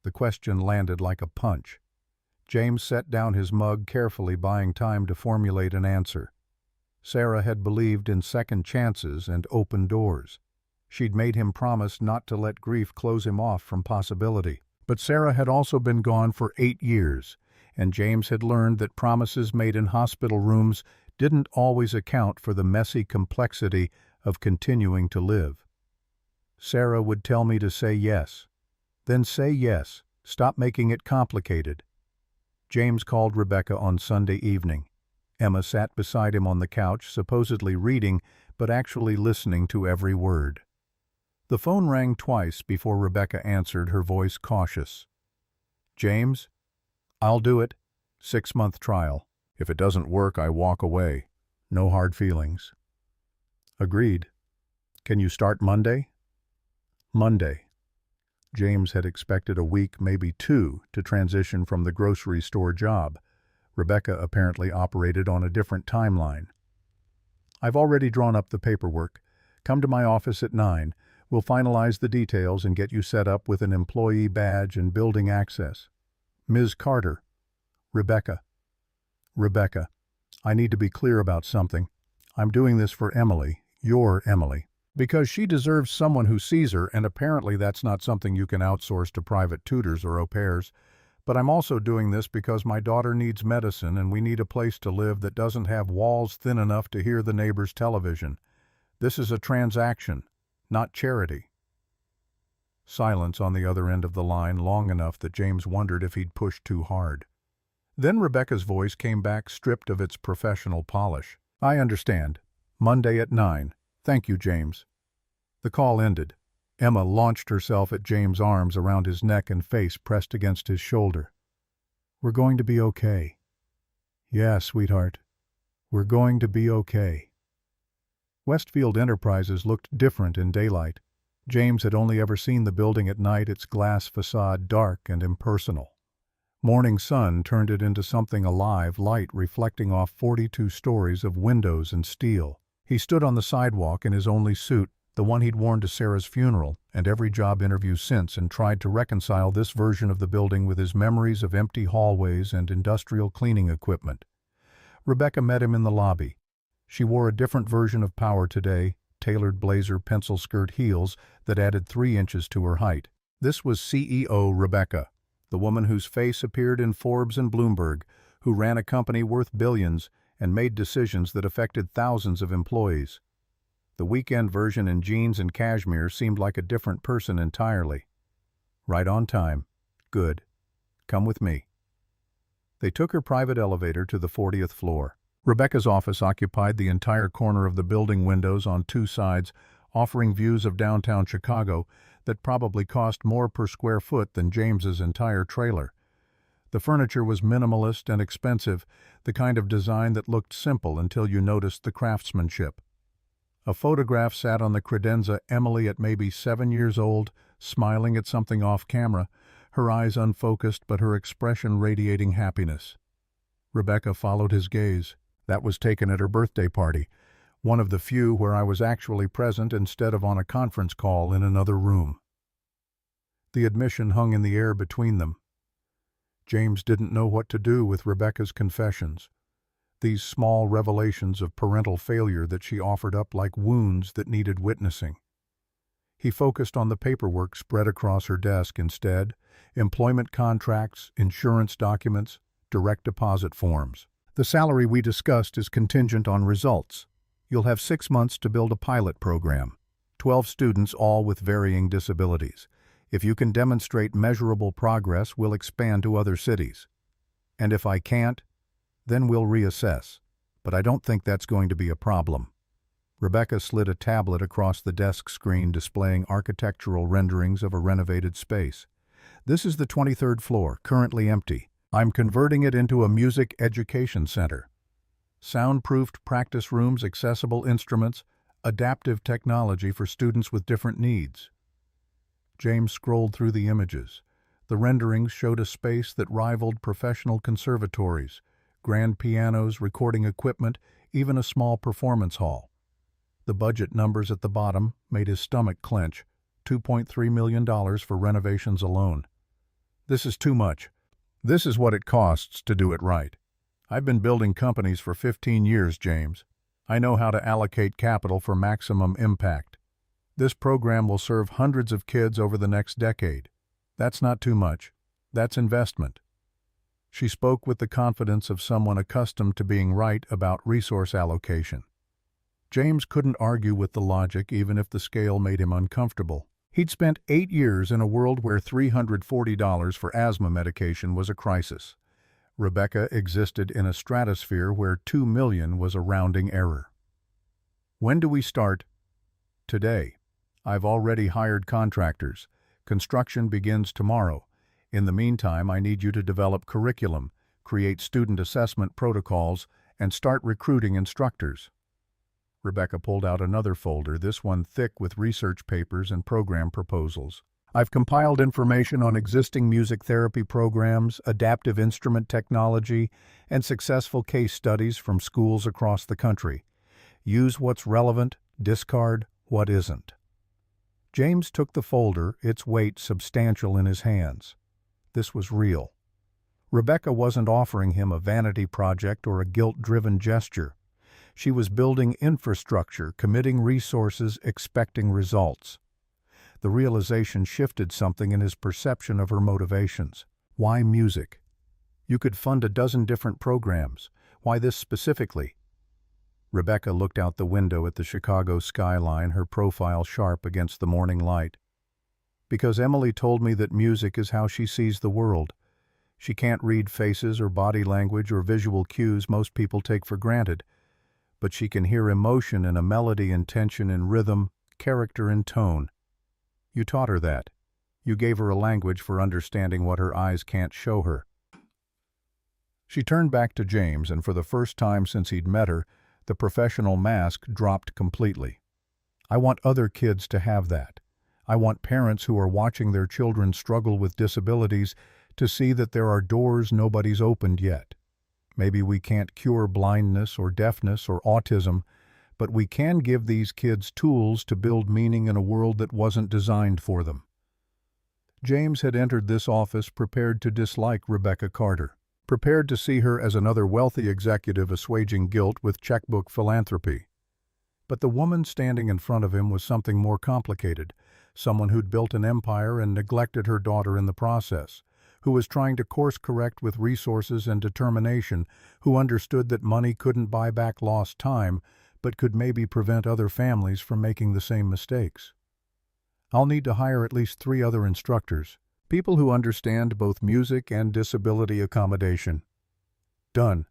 The question landed like a punch. James set down his mug carefully, buying time to formulate an answer. Sarah had believed in second chances and open doors. She'd made him promise not to let grief close him off from possibility. But Sarah had also been gone for 8 years, and James had learned that promises made in hospital rooms didn't always account for the messy complexity of continuing to live. Sarah would tell me to say yes. Then say yes. Stop making it complicated. James called Rebecca on Sunday evening. Emma sat beside him on the couch, supposedly reading, but actually listening to every word. The phone rang twice before Rebecca answered, her voice cautious. "James? I'll do it. 6-month trial. If it doesn't work, I walk away. No hard feelings." "Agreed. Can you start Monday?" Monday. James had expected a week, maybe 2, to transition from the grocery store job. Rebecca apparently operated on a different timeline. "I've already drawn up the paperwork. Come to my office at 9. We'll finalize the details and get you set up with an employee badge and building access." "Ms. Carter." "Rebecca." "Rebecca, I need to be clear about something. I'm doing this for Emily, your Emily, because she deserves someone who sees her, and apparently that's not something you can outsource to private tutors or au pairs. But I'm also doing this because my daughter needs medicine and we need a place to live that doesn't have walls thin enough to hear the neighbor's television. This is a transaction, not charity." Silence on the other end of the line, long enough that James wondered if he'd pushed too hard. Then Rebecca's voice came back, stripped of its professional polish. "I understand. Monday at 9. Thank you, James." The call ended. Emma launched herself at James' arms around his neck and face pressed against his shoulder. "We're going to be okay." "Yeah, sweetheart. We're going to be okay." Westfield Enterprises looked different in daylight. James had only ever seen the building at night, its glass facade dark and impersonal. Morning sun turned it into something alive, light reflecting off 42 stories of windows and steel. He stood on the sidewalk in his only suit, the one he'd worn to Sarah's funeral and every job interview since, and tried to reconcile this version of the building with his memories of empty hallways and industrial cleaning equipment. Rebecca met him in the lobby. She wore a different version of power today, tailored blazer, pencil skirt, heels that added 3 inches to her height. This was CEO Rebecca, the woman whose face appeared in Forbes and Bloomberg, who ran a company worth billions and made decisions that affected thousands of employees. The weekend version in jeans and cashmere seemed like a different person entirely. "Right on time. Good. Come with me." They took her private elevator to the 40th floor. Rebecca's office occupied the entire corner of the building, windows on two sides, offering views of downtown Chicago that probably cost more per square foot than James's entire trailer. The furniture was minimalist and expensive, the kind of design that looked simple until you noticed the craftsmanship. A photograph sat on the credenza, Emily at maybe 7 years old, smiling at something off camera, her eyes unfocused but her expression radiating happiness. Rebecca followed his gaze. That was taken at her birthday party, one of the few where I was actually present instead of on a conference call in another room. The admission hung in the air between them. James didn't know what to do with Rebecca's confessions, these small revelations of parental failure that she offered up like wounds that needed witnessing. He focused on the paperwork spread across her desk instead: employment contracts, insurance documents, direct deposit forms. The salary we discussed is contingent on results. You'll have 6 months to build a pilot program. 12 students, all with varying disabilities. If you can demonstrate measurable progress, we'll expand to other cities. And if I can't, then we'll reassess. But I don't think that's going to be a problem. Rebecca slid a tablet across the desk screen displaying architectural renderings of a renovated space. This is the 23rd floor, currently empty. I'm converting it into a music education center. Soundproofed practice rooms, accessible instruments, adaptive technology for students with different needs. James scrolled through the images. The renderings showed a space that rivaled professional conservatories, grand pianos, recording equipment, even a small performance hall. The budget numbers at the bottom made his stomach clench: $2.3 million for renovations alone. This is too much. This is what it costs to do it right. I've been building companies for 15 years, James. I know how to allocate capital for maximum impact. This program will serve hundreds of kids over the next decade. That's not too much. That's investment. She spoke with the confidence of someone accustomed to being right about resource allocation. James couldn't argue with the logic even if the scale made him uncomfortable. He'd spent 8 years in a world where $340 for asthma medication was a crisis. Rebecca existed in a stratosphere where $2 million was a rounding error. When do we start? Today. I've already hired contractors. Construction begins tomorrow. In the meantime, I need you to develop curriculum, create student assessment protocols, and start recruiting instructors. Rebecca pulled out another folder, this one thick with research papers and program proposals. I've compiled information on existing music therapy programs, adaptive instrument technology, and successful case studies from schools across the country. Use what's relevant, discard what isn't. James took the folder, its weight substantial in his hands. This was real. Rebecca wasn't offering him a vanity project or a guilt-driven gesture. She was building infrastructure, committing resources, expecting results. The realization shifted something in his perception of her motivations. Why music? You could fund a dozen different programs. Why this specifically? Rebecca looked out the window at the Chicago skyline, her profile sharp against the morning light. Because Emily told me that music is how she sees the world. She can't read faces or body language or visual cues most people take for granted, but she can hear emotion in a melody, intention in rhythm, character in tone. You taught her that. You gave her a language for understanding what her eyes can't show her. She turned back to James, and for the first time since he'd met her, the professional mask dropped completely. I want other kids to have that. I want parents who are watching their children struggle with disabilities to see that there are doors nobody's opened yet. Maybe we can't cure blindness or deafness or autism, but we can give these kids tools to build meaning in a world that wasn't designed for them. James had entered this office prepared to dislike Rebecca Carter, prepared to see her as another wealthy executive assuaging guilt with checkbook philanthropy. But the woman standing in front of him was something more complicated, someone who'd built an empire and neglected her daughter in the process, who was trying to course-correct with resources and determination, who understood that money couldn't buy back lost time, but could maybe prevent other families from making the same mistakes. I'll need to hire at least 3 other instructors, people who understand both music and disability accommodation. Done.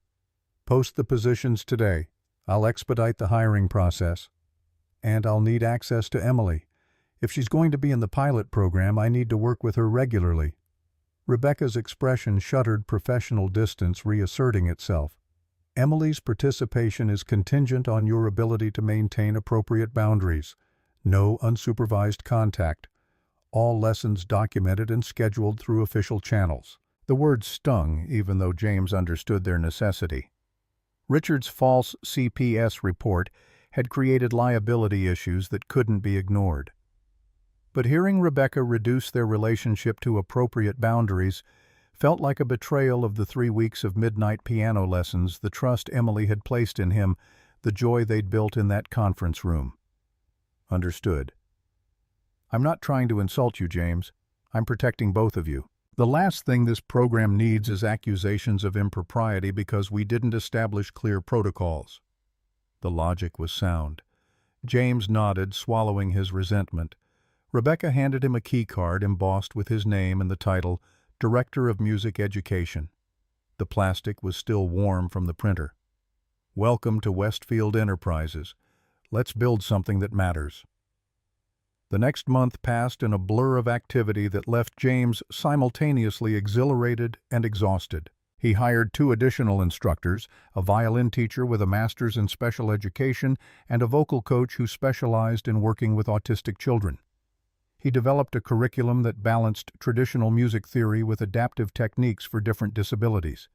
Post the positions today. I'll expedite the hiring process. And I'll need access to Emily. If she's going to be in the pilot program, I need to work with her regularly. Rebecca's expression shuttered professional distance reasserting itself. Emily's participation is contingent on your ability to maintain appropriate boundaries. No unsupervised contact. All lessons documented and scheduled through official channels. The words stung, even though James understood their necessity. Richard's false CPS report had created liability issues that couldn't be ignored. But hearing Rebecca reduce their relationship to appropriate boundaries felt like a betrayal of the 3 weeks of midnight piano lessons, the trust Emily had placed in him, the joy they'd built in that conference room. Understood. I'm not trying to insult you, James. I'm protecting both of you. The last thing this program needs is accusations of impropriety because we didn't establish clear protocols. The logic was sound. James nodded, swallowing his resentment. Rebecca handed him a key card embossed with his name and the title, Director of Music Education. The plastic was still warm from the printer. Welcome to Westfield Enterprises. Let's build something that matters. The next month passed in a blur of activity that left James simultaneously exhilarated and exhausted. He hired 2 additional instructors, a violin teacher with a master's in special education and a vocal coach who specialized in working with autistic children. He developed a curriculum that balanced traditional music theory with adaptive techniques for different disabilities.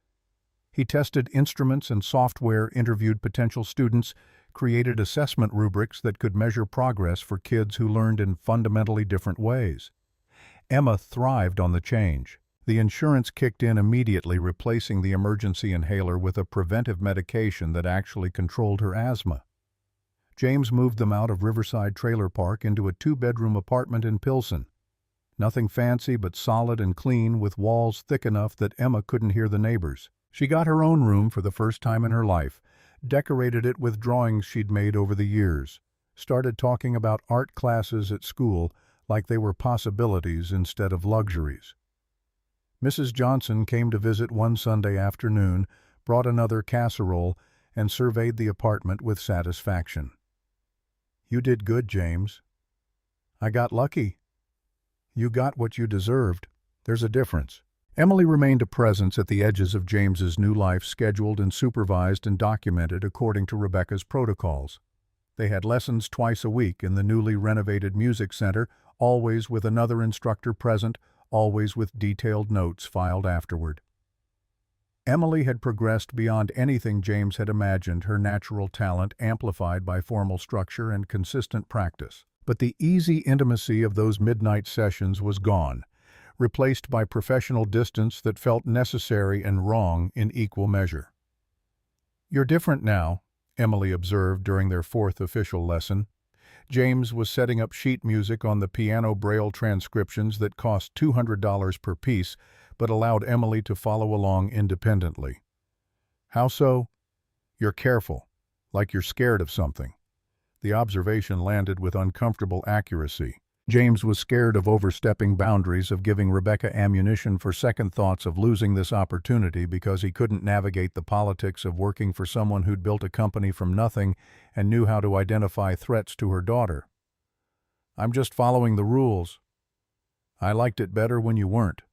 He tested instruments and software, interviewed potential students, created assessment rubrics that could measure progress for kids who learned in fundamentally different ways. Emma thrived on the change. The insurance kicked in immediately, replacing the emergency inhaler with a preventive medication that actually controlled her asthma. James moved them out of Riverside Trailer Park into a 2-bedroom apartment in Pilsen. Nothing fancy but solid and clean, with walls thick enough that Emma couldn't hear the neighbors. She got her own room for the first time in her life, decorated it with drawings she'd made over the years, started talking about art classes at school like they were possibilities instead of luxuries. Mrs. Johnson came to visit one Sunday afternoon, brought another casserole, and surveyed the apartment with satisfaction. You did good, James. I got lucky. You got what you deserved. There's a difference. Emily remained a presence at the edges of James's new life, scheduled and supervised and documented according to Rebecca's protocols. They had lessons twice a week in the newly renovated music center, always with another instructor present, always with detailed notes filed afterward. Emily had progressed beyond anything James had imagined, her natural talent amplified by formal structure and consistent practice. But the easy intimacy of those midnight sessions was gone, replaced by professional distance that felt necessary and wrong in equal measure. You're different now, Emily observed during their 4th official lesson. James was setting up sheet music on the piano braille transcriptions that cost $200 per piece, but allowed Emily to follow along independently. How so? You're careful, like you're scared of something. The observation landed with uncomfortable accuracy. James was scared of overstepping boundaries, of giving Rebecca ammunition for second thoughts, of losing this opportunity because he couldn't navigate the politics of working for someone who'd built a company from nothing and knew how to identify threats to her daughter. I'm just following the rules. I liked it better when you weren't.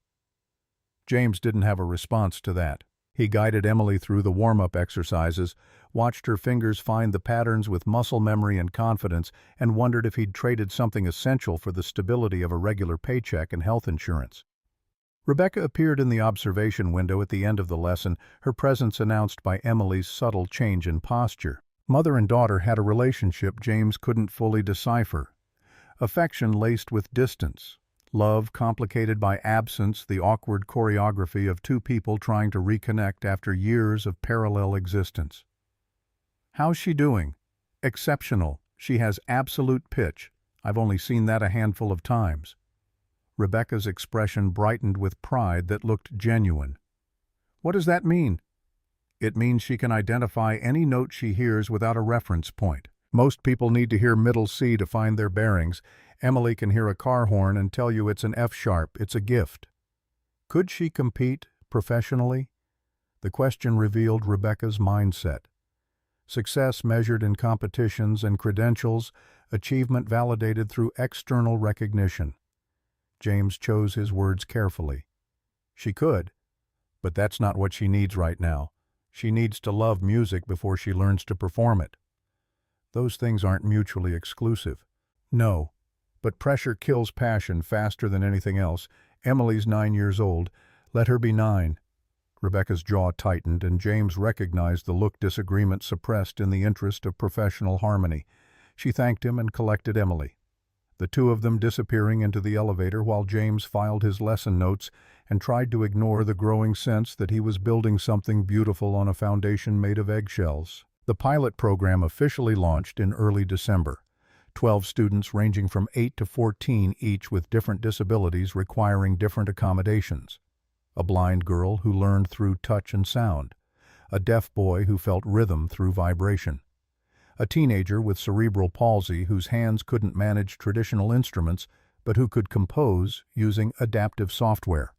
James didn't have a response to that. He guided Emily through the warm-up exercises, watched her fingers find the patterns with muscle memory and confidence, and wondered if he'd traded something essential for the stability of a regular paycheck and health insurance. Rebecca appeared in the observation window at the end of the lesson, her presence announced by Emily's subtle change in posture. Mother and daughter had a relationship James couldn't fully decipher. Affection laced with distance. Love complicated by absence, the awkward choreography of 2 people trying to reconnect after years of parallel existence. How's she doing? Exceptional. She has absolute pitch. I've only seen that a handful of times. Rebecca's expression brightened with pride that looked genuine. What does that mean? It means she can identify any note she hears without a reference point. Most people need to hear middle C to find their bearings. Emily can hear a car horn and tell you it's an F sharp. It's a gift. Could she compete professionally? The question revealed Rebecca's mindset. Success measured in competitions and credentials, achievement validated through external recognition. James chose his words carefully. She could, but that's not what she needs right now. She needs to love music before she learns to perform it. Those things aren't mutually exclusive. No, but pressure kills passion faster than anything else. Emily's 9 years old. Let her be 9. Rebecca's jaw tightened, and James recognized the look disagreement suppressed in the interest of professional harmony. She thanked him and collected Emily, the two of them disappearing into the elevator while James filed his lesson notes and tried to ignore the growing sense that he was building something beautiful on a foundation made of eggshells. The pilot program officially launched in early December. 12 students ranging from 8 to 14 each with different disabilities requiring different accommodations. A blind girl who learned through touch and sound. A deaf boy who felt rhythm through vibration. A teenager with cerebral palsy whose hands couldn't manage traditional instruments but who could compose using adaptive software.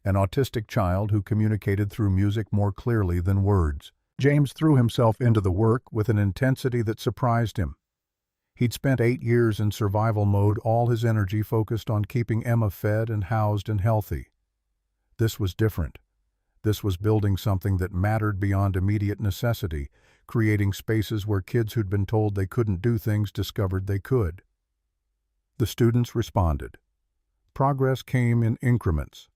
An autistic child who communicated through music more clearly than words. James threw himself into the work with an intensity that surprised him. He'd spent 8 years in survival mode, all his energy focused on keeping Emma fed and housed and healthy. This was different. This was building something that mattered beyond immediate necessity, creating spaces where kids who'd been told they couldn't do things discovered they could. The students responded. Progress came in increments.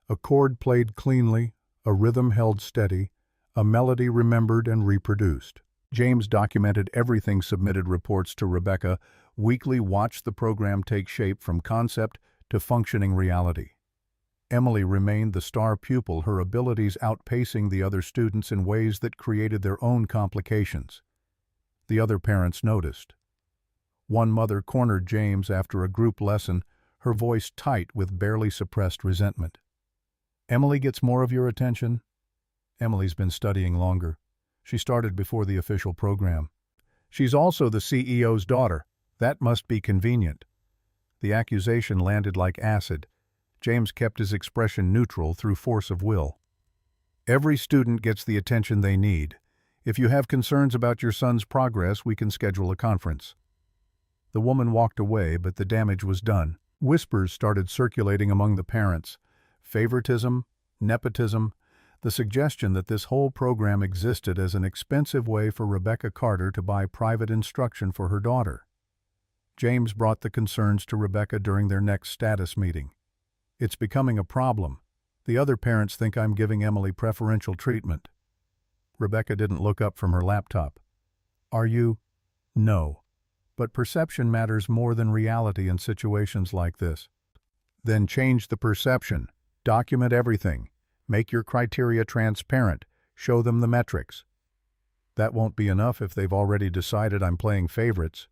A chord played cleanly, a rhythm held steady, a melody remembered and reproduced. James documented everything, submitted reports to Rebecca, weekly watched the program take shape from concept to functioning reality. Emily remained the star pupil, her abilities outpacing the other students in ways that created their own complications. The other parents noticed. One mother cornered James after a group lesson, her voice tight with barely suppressed resentment. "Emily gets more of your attention?" Emily's been studying longer. She started before the official program. "She's also the CEO's daughter. That must be convenient." The accusation landed like acid. James kept his expression neutral through force of will. "Every student gets the attention they need. If you have concerns about your son's progress, we can schedule a conference." The woman walked away, but the damage was done. Whispers started circulating among the parents. Favoritism, nepotism, the suggestion that this whole program existed as an expensive way for Rebecca Carter to buy private instruction for her daughter. James brought the concerns to Rebecca during their next status meeting. "It's becoming a problem. The other parents think I'm giving Emily preferential treatment." Rebecca didn't look up from her laptop. "Are you?" "No. But perception matters more than reality in situations like this." "Then change the perception. Document everything. Make your criteria transparent. Show them the metrics." "That won't be enough if they've already decided I'm playing favorites."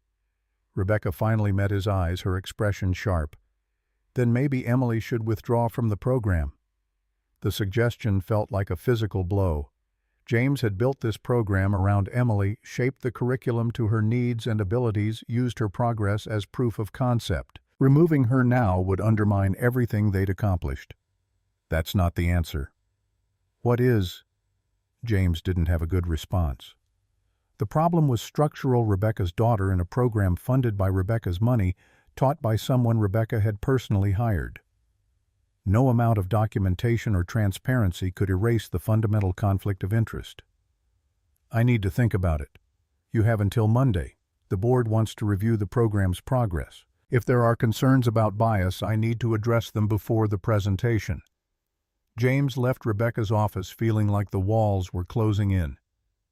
Rebecca finally met his eyes, her expression sharp. "Then maybe Emily should withdraw from the program." The suggestion felt like a physical blow. James had built this program around Emily, shaped the curriculum to her needs and abilities, used her progress as proof of concept. Removing her now would undermine everything they'd accomplished. "That's not the answer." "What is?" James didn't have a good response. The problem was structural. Rebecca's daughter in a program funded by Rebecca's money, taught by someone Rebecca had personally hired. No amount of documentation or transparency could erase the fundamental conflict of interest. "I need to think about it. You have until Monday. The board wants to review the program's progress. If there are concerns about bias, I need to address them before the presentation." James left Rebecca's office feeling like the walls were closing in.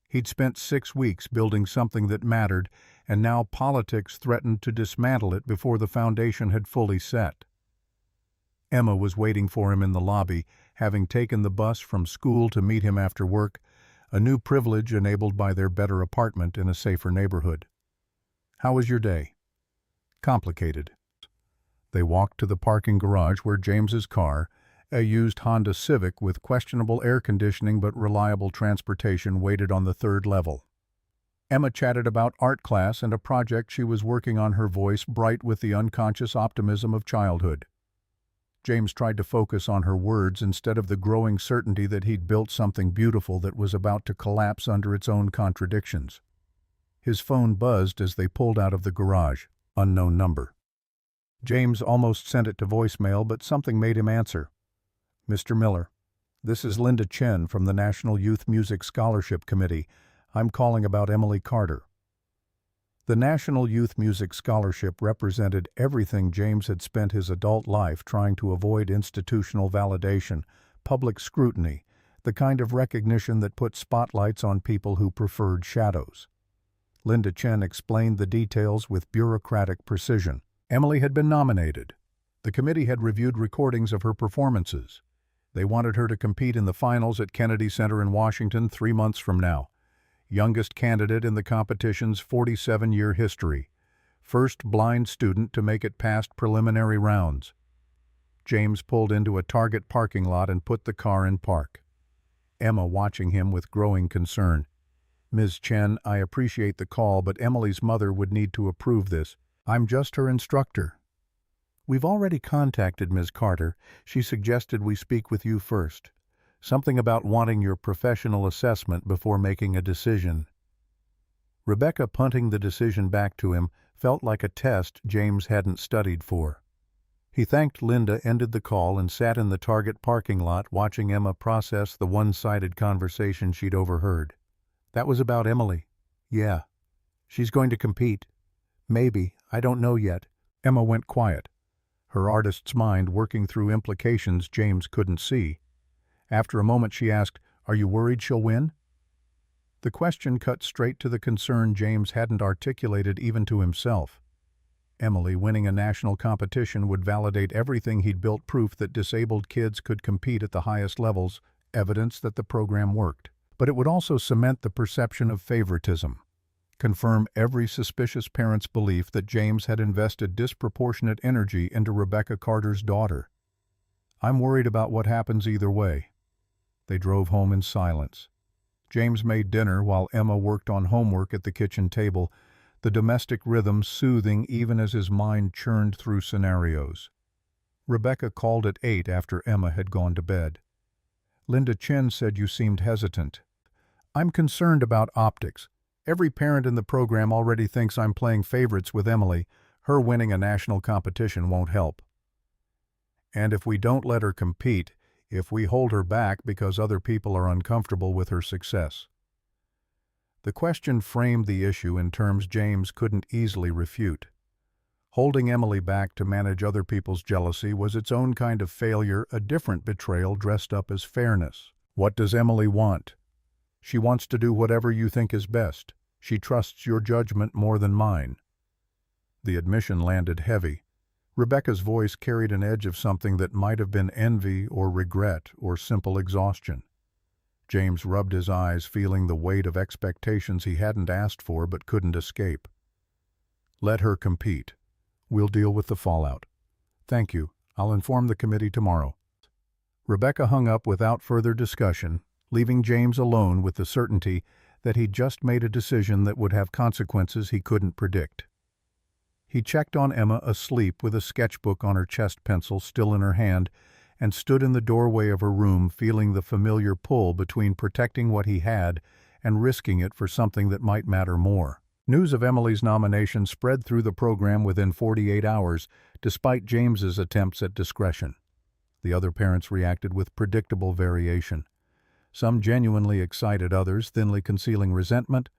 He'd spent 6 weeks building something that mattered, and now politics threatened to dismantle it before the foundation had fully set. Emma was waiting for him in the lobby, having taken the bus from school to meet him after work, a new privilege enabled by their better apartment in a safer neighborhood. "How was your day?" "Complicated." They walked to the parking garage where James's car, a used Honda Civic with questionable air conditioning but reliable transportation, waited on the 3rd level. Emma chatted about art class and a project she was working on, her voice bright with the unconscious optimism of childhood. James tried to focus on her words instead of the growing certainty that he'd built something beautiful that was about to collapse under its own contradictions. His phone buzzed as they pulled out of the garage. Unknown number. James almost sent it to voicemail, but something made him answer. "Mr. Miller, this is Linda Chen from the National Youth Music Scholarship Committee. I'm calling about Emily Carter." The National Youth Music Scholarship represented everything James had spent his adult life trying to avoid: institutional validation, public scrutiny, the kind of recognition that put spotlights on people who preferred shadows. Linda Chen explained the details with bureaucratic precision. Emily had been nominated. The committee had reviewed recordings of her performances. They wanted her to compete in the finals at Kennedy Center in Washington 3 months from now. Youngest candidate in the competition's 47-year history. First blind student to make it past preliminary rounds. James pulled into a Target parking lot and put the car in park. Emma watching him with growing concern. "Ms. Chen, I appreciate the call, but Emily's mother would need to approve this. I'm just her instructor." "We've already contacted Ms. Carter. She suggested we speak with you first. Something about wanting your professional assessment before making a decision." Rebecca punting the decision back to him felt like a test James hadn't studied for. He thanked Linda, ended the call, and sat in the Target parking lot watching Emma process the one-sided conversation she'd overheard. That was about Emily. "Yeah. She's going to compete. Maybe. I don't know yet." Emma went quiet, her artist's mind working through implications James couldn't see. After a moment she asked, "Are you worried she'll win?" The question cut straight to the concern James hadn't articulated even to himself. Emily winning a national competition would validate everything he'd built: proof that disabled kids could compete at the highest levels, evidence that the program worked. But it would also cement the perception of favoritism, confirm every suspicious parent's belief that James had invested disproportionate energy into Rebecca Carter's daughter. "I'm worried about what happens either way." They drove home in silence. James made dinner while Emma worked on homework at the kitchen table, the domestic rhythm soothing even as his mind churned through scenarios. Rebecca called at 8 after Emma had gone to bed. "Linda Chen said you seemed hesitant." "I'm concerned about optics. Every parent in the program already thinks I'm playing favorites with Emily. Her winning a national competition won't help. And if we don't let her compete, if we hold her back because other people are uncomfortable with her success." The question framed the issue in terms James couldn't easily refute. Holding Emily back to manage other people's jealousy was its own kind of failure, a different betrayal dressed up as fairness. "What does Emily want?" "She wants to do whatever you think is best. She trusts your judgment more than mine." The admission landed heavy. Rebecca's voice carried an edge of something that might have been envy or regret or simple exhaustion. James rubbed his eyes, feeling the weight of expectations he hadn't asked for but couldn't escape. "Let her compete. We'll deal with the fallout." "Thank you. I'll inform the committee tomorrow." Rebecca hung up without further discussion, leaving James alone with the certainty that he'd just made a decision that would have consequences he couldn't predict. He checked on Emma asleep with a sketchbook on her chest pencil still in her hand, and stood in the doorway of her room feeling the familiar pull between protecting what he had and risking it for something that might matter more. News of Emily's nomination spread through the program within 48 hours, despite James's attempts at discretion. The other parents reacted with predictable variation. Some genuinely excited, others thinly concealing resentment,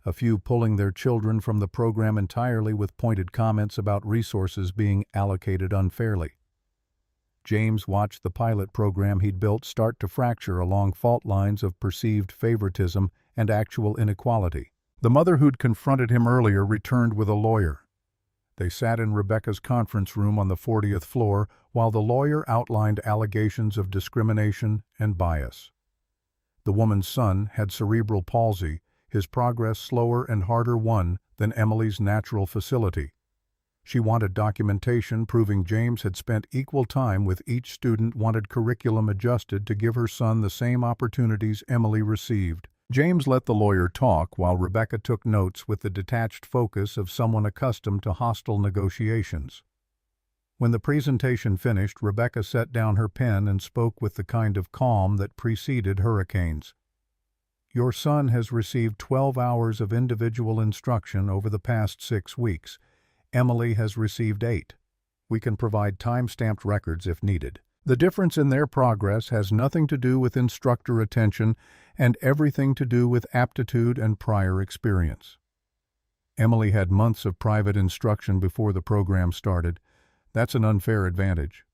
a few pulling their children from the program entirely with pointed comments about resources being allocated unfairly. James watched the pilot program he'd built start to fracture along fault lines of perceived favoritism and actual inequality. The mother who'd confronted him earlier returned with a lawyer. They sat in Rebecca's conference room on the 40th floor while the lawyer outlined allegations of discrimination and bias. The woman's son had cerebral palsy, his progress slower and harder won than Emily's natural facility. She wanted documentation proving James had spent equal time with each student, wanted curriculum adjusted to give her son the same opportunities Emily received. James let the lawyer talk while Rebecca took notes with the detached focus of someone accustomed to hostile negotiations. When the presentation finished, Rebecca set down her pen and spoke with the kind of calm that preceded hurricanes. Your son has received 12 hours of individual instruction over the past 6 weeks. Emily has received 8. We can provide time-stamped records if needed. The difference in their progress has nothing to do with instructor attention and everything to do with aptitude and prior experience. Emily had months of private instruction before the program started. That's an unfair advantage.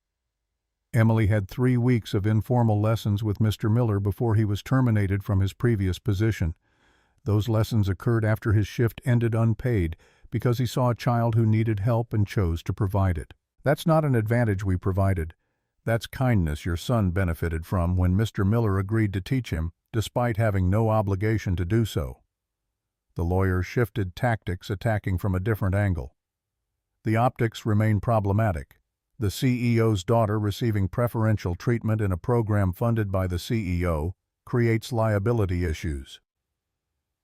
Emily had 3 weeks of informal lessons with Mr. Miller before he was terminated from his previous position. Those lessons occurred after his shift ended unpaid because he saw a child who needed help and chose to provide it. That's not an advantage we provided. That's kindness your son benefited from when Mr. Miller agreed to teach him, despite having no obligation to do so. The lawyer shifted tactics, attacking from a different angle. The optics remain problematic. The CEO's daughter receiving preferential treatment in a program funded by the CEO creates liability issues.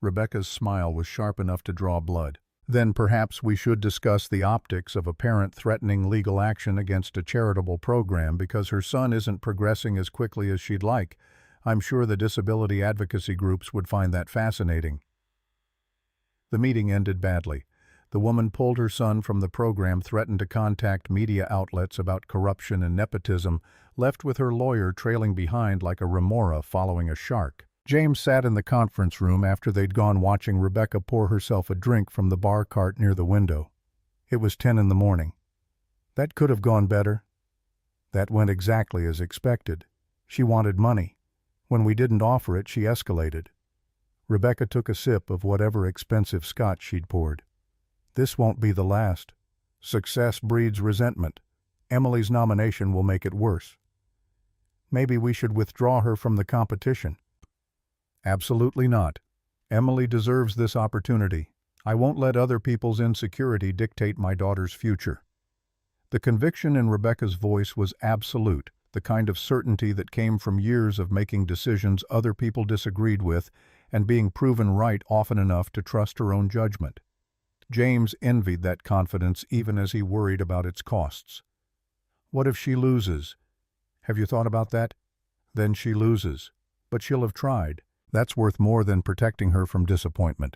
Rebecca's smile was sharp enough to draw blood. Then perhaps we should discuss the optics of a parent threatening legal action against a charitable program because her son isn't progressing as quickly as she'd like. I'm sure the disability advocacy groups would find that fascinating. The meeting ended badly. The woman pulled her son from the program, threatened to contact media outlets about corruption and nepotism, left with her lawyer trailing behind like a remora following a shark. James sat in the conference room after they'd gone, watching Rebecca pour herself a drink from the bar cart near the window. It was 10 in the morning. That could have gone better. That went exactly as expected. She wanted money. When we didn't offer it, she escalated. Rebecca took a sip of whatever expensive scotch she'd poured. This won't be the last. Success breeds resentment. Emily's nomination will make it worse. Maybe we should withdraw her from the competition. Absolutely not. Emily deserves this opportunity. I won't let other people's insecurity dictate my daughter's future. The conviction in Rebecca's voice was absolute, the kind of certainty that came from years of making decisions other people disagreed with and being proven right often enough to trust her own judgment. James envied that confidence even as he worried about its costs. What if she loses? Have you thought about that? Then she loses. But she'll have tried. That's worth more than protecting her from disappointment.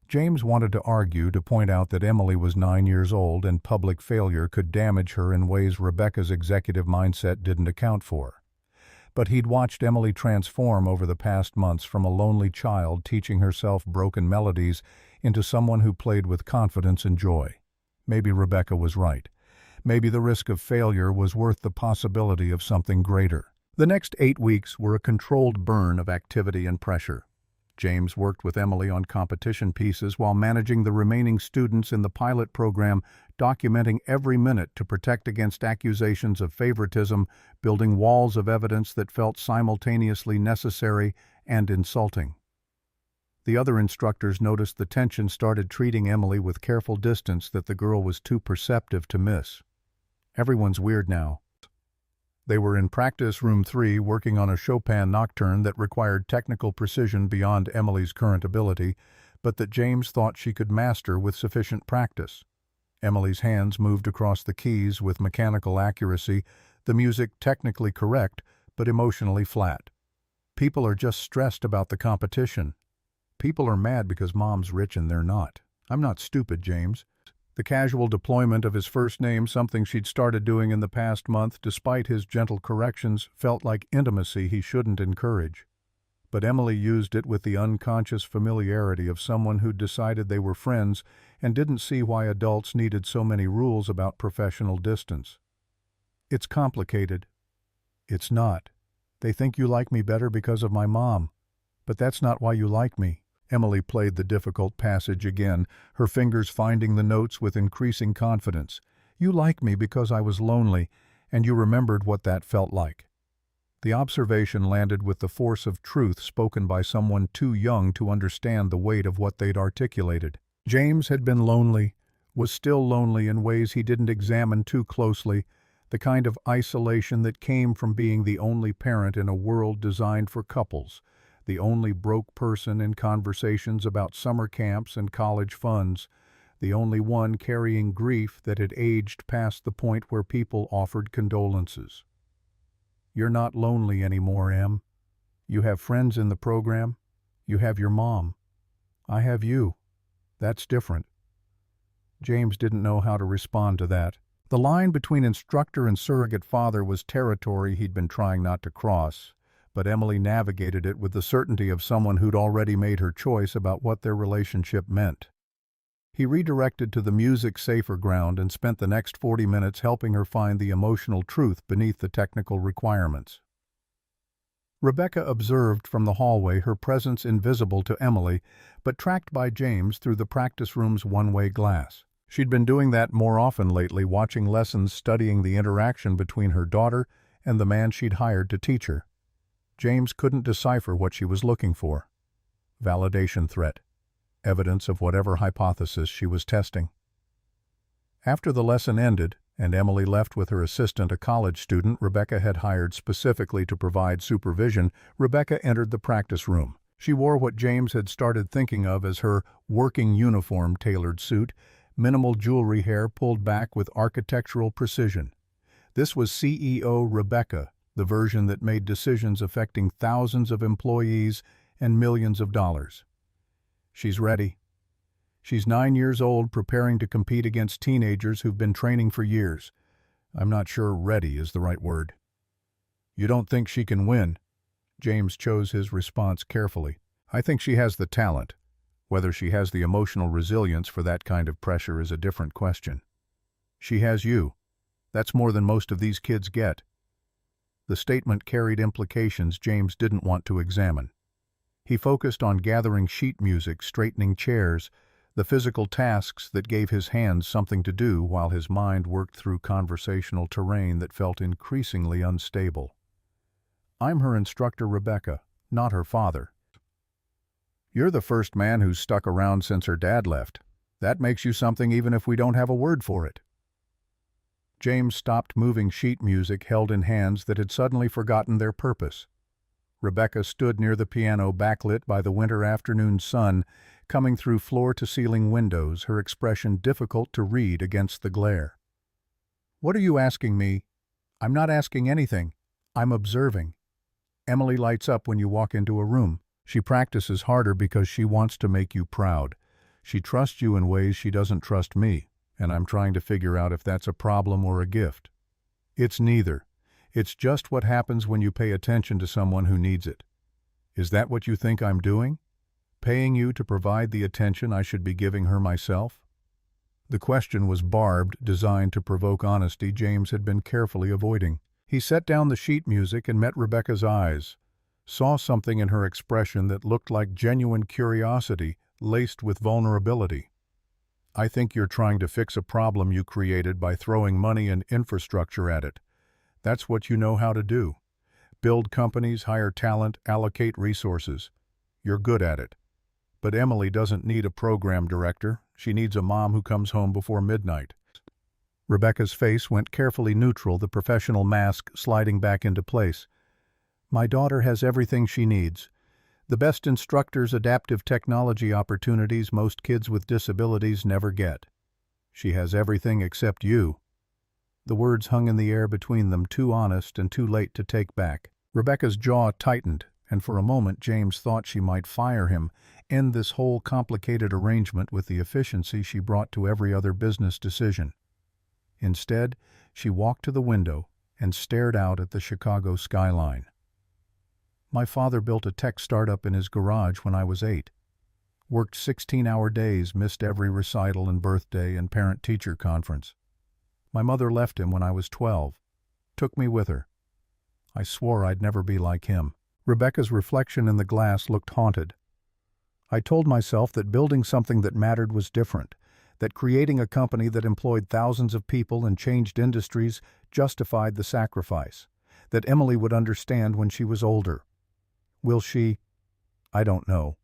James wanted to argue, to point out that Emily was 9 years old and public failure could damage her in ways Rebecca's executive mindset didn't account for. But he'd watched Emily transform over the past months from a lonely child teaching herself broken melodies into someone who played with confidence and joy. Maybe Rebecca was right. Maybe the risk of failure was worth the possibility of something greater. The next 8 weeks were a controlled burn of activity and pressure. James worked with Emily on competition pieces while managing the remaining students in the pilot program, documenting every minute to protect against accusations of favoritism, building walls of evidence that felt simultaneously necessary and insulting. The other instructors noticed the tension, started treating Emily with careful distance that the girl was too perceptive to miss. Everyone's weird now. They were in practice room 3 working on a Chopin nocturne that required technical precision beyond Emily's current ability, but that James thought she could master with sufficient practice. Emily's hands moved across the keys with mechanical accuracy, the music technically correct, but emotionally flat. People are just stressed about the competition. People are mad because mom's rich and they're not. I'm not stupid, James. The casual deployment of his first name, something she'd started doing in the past month, despite his gentle corrections, felt like intimacy he shouldn't encourage. But Emily used it with the unconscious familiarity of someone who'd decided they were friends and didn't see why adults needed so many rules about professional distance. It's complicated. It's not. They think you like me better because of my mom. But that's not why you like me. Emily played the difficult passage again, her fingers finding the notes with increasing confidence. You like me because I was lonely, and you remembered what that felt like. The observation landed with the force of truth spoken by someone too young to understand the weight of what they'd articulated. James had been lonely, was still lonely in ways he didn't examine too closely, the kind of isolation that came from being the only parent in a world designed for couples, the only broke person in conversations about summer camps and college funds, the only one carrying grief that had aged past the point where people offered condolences. "You're not lonely anymore, Em. You have friends in the program. You have your mom. I have you. That's different." James didn't know how to respond to that. The line between instructor and surrogate father was territory he'd been trying not to cross, but Emily navigated it with the certainty of someone who'd already made her choice about what their relationship meant. He redirected to the music-safer ground and spent the next 40 minutes helping her find the emotional truth beneath the technical requirements. Rebecca observed from the hallway, her presence invisible to Emily, but tracked by James through the practice room's one-way glass. She'd been doing that more often lately, watching lessons, studying the interaction between her daughter and the man she'd hired to teach her. James couldn't decipher what she was looking for. Validation threat. Evidence of whatever hypothesis she was testing. After the lesson ended, and Emily left with her assistant, a college student Rebecca had hired specifically to provide supervision, Rebecca entered the practice room. She wore what James had started thinking of as her working uniform tailored suit, minimal jewelry, hair pulled back with architectural precision. This was CEO Rebecca, the version that made decisions affecting thousands of employees and millions of dollars. She's ready. She's 9 years old, preparing to compete against teenagers who've been training for years. I'm not sure ready is the right word. "You don't think she can win?" James chose his response carefully. "I think she has the talent. Whether she has the emotional resilience for that kind of pressure is a different question. She has you. That's more than most of these kids get." The statement carried implications James didn't want to examine. He focused on gathering sheet music, straightening chairs, the physical tasks that gave his hands something to do while his mind worked through conversational terrain that felt increasingly unstable. "I'm her instructor, Rebecca, not her father." "You're the first man who's stuck around since her dad left. That makes you something even if we don't have a word for it." James stopped moving sheet music held in hands that had suddenly forgotten their purpose. Rebecca stood near the piano, backlit by the winter afternoon sun coming through floor-to-ceiling windows, her expression difficult to read against the glare. "What are you asking me?" "I'm not asking anything. I'm observing. Emily lights up when you walk into a room. She practices harder because she wants to make you proud. She trusts you in ways she doesn't trust me, and I'm trying to figure out if that's a problem or a gift." "It's neither. It's just what happens when you pay attention to someone who needs it." "Is that what you think I'm doing? Paying you to provide the attention I should be giving her myself?" The question was barbed, designed to provoke honesty James had been carefully avoiding. He set down the sheet music and met Rebecca's eyes, saw something in her expression that looked like genuine curiosity laced with vulnerability. "I think you're trying to fix a problem you created by throwing money and infrastructure at it. That's what you know how to do. Build companies, hire talent, allocate resources. You're good at it. But Emily doesn't need a program director. She needs a mom who comes home before midnight." Rebecca's face went carefully neutral, the professional mask sliding back into place. "My daughter has everything she needs. The best instructors, adaptive technology opportunities most kids with disabilities never get. She has everything except you." The words hung in the air between them, too honest and too late to take back. Rebecca's jaw tightened, and for a moment James thought she might fire him, end this whole complicated arrangement with the efficiency she brought to every other business decision. Instead, she walked to the window and stared out at the Chicago skyline. "My father built a tech startup in his garage when I was 8. Worked 16-hour days, missed every recital and birthday and parent-teacher conference. My mother left him when I was 12. Took me with her. I swore I'd never be like him." Rebecca's reflection in the glass looked haunted. "I told myself that building something that mattered was different, that creating a company that employed thousands of people and changed industries justified the sacrifice, that Emily would understand when she was older. Will she? I don't know.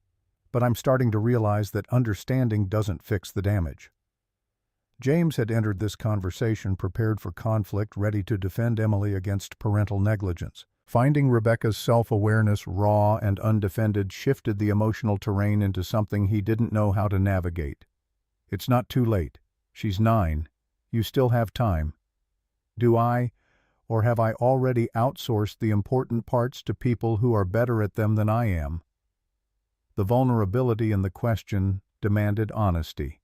But I'm starting to realize that understanding doesn't fix the damage." James had entered this conversation prepared for conflict, ready to defend Emily against parental negligence. Finding Rebecca's self-awareness raw and undefended shifted the emotional terrain into something he didn't know how to navigate. It's not too late. She's 9. You still have time. Do I, or have I already outsourced the important parts to people who are better at them than I am? The vulnerability in the question demanded honesty.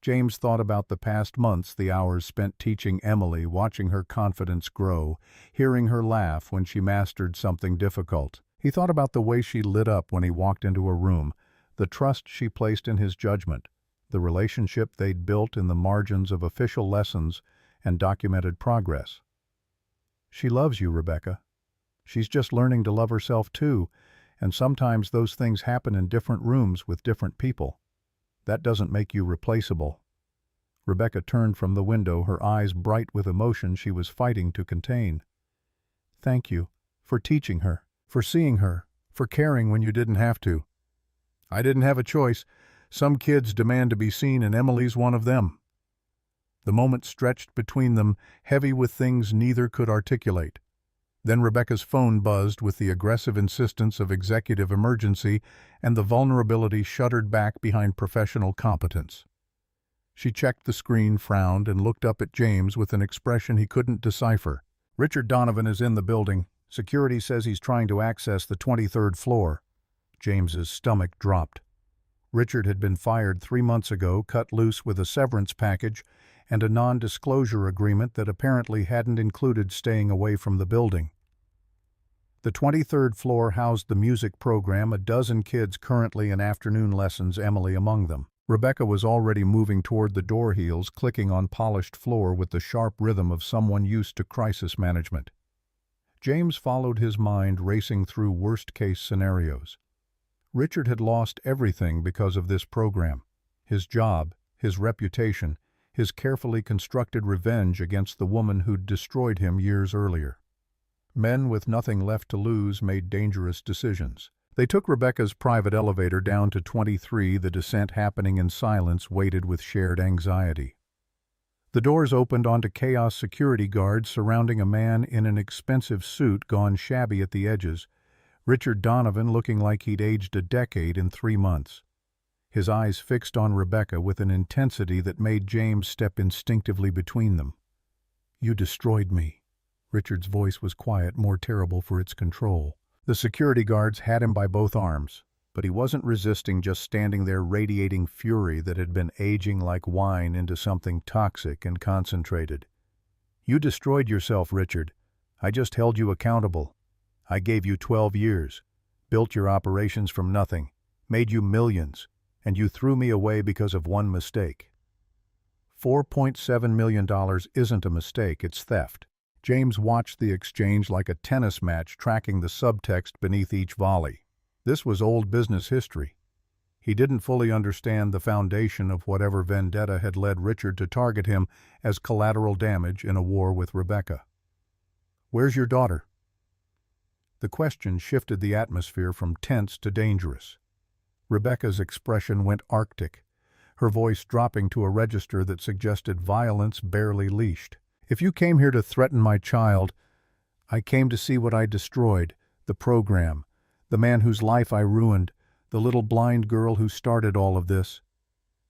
James thought about the past months, the hours spent teaching Emily, watching her confidence grow, hearing her laugh when she mastered something difficult. He thought about the way she lit up when he walked into a room, the trust she placed in his judgment, the relationship they'd built in the margins of official lessons and documented progress. She loves you, Rebecca. She's just learning to love herself too, and sometimes those things happen in different rooms with different people. That doesn't make you replaceable. Rebecca turned from the window, her eyes bright with emotion she was fighting to contain. Thank you for teaching her, for seeing her, for caring when you didn't have to. I didn't have a choice. Some kids demand to be seen, and Emily's one of them. The moment stretched between them, heavy with things neither could articulate. Then Rebecca's phone buzzed with the aggressive insistence of executive emergency, and the vulnerability shuddered back behind professional competence. She checked the screen, frowned, and looked up at James with an expression he couldn't decipher. Richard Donovan is in the building. Security says he's trying to access the 23rd floor. James's stomach dropped. Richard had been fired 3 months ago, cut loose with a severance package and a non-disclosure agreement that apparently hadn't included staying away from the building. The 23rd floor housed the music program, a dozen kids currently in afternoon lessons, Emily among them. Rebecca was already moving toward the door heels, clicking on polished floor with the sharp rhythm of someone used to crisis management. James followed his mind racing through worst-case scenarios. Richard had lost everything because of this program: his job, his reputation, his carefully constructed revenge against the woman who'd destroyed him years earlier. Men with nothing left to lose made dangerous decisions. They took Rebecca's private elevator down to 23, the descent happening in silence, weighted with shared anxiety. The doors opened onto chaos, security guards surrounding a man in an expensive suit gone shabby at the edges, Richard Donovan looking like he'd aged a decade in 3 months. His eyes fixed on Rebecca with an intensity that made James step instinctively between them. You destroyed me. Richard's voice was quiet, more terrible for its control. The security guards had him by both arms, but he wasn't resisting, just standing there radiating fury that had been aging like wine into something toxic and concentrated. You destroyed yourself, Richard. I just held you accountable. I gave you 12 years, built your operations from nothing, made you millions, and you threw me away because of one mistake. $4.7 million isn't a mistake, it's theft. James watched the exchange like a tennis match, tracking the subtext beneath each volley. This was old business history. He didn't fully understand the foundation of whatever vendetta had led Richard to target him as collateral damage in a war with Rebecca. Where's your daughter? The question shifted the atmosphere from tense to dangerous. Rebecca's expression went arctic, her voice dropping to a register that suggested violence barely leashed. If you came here to threaten my child, I came to see what I destroyed, the program, the man whose life I ruined, the little blind girl who started all of this.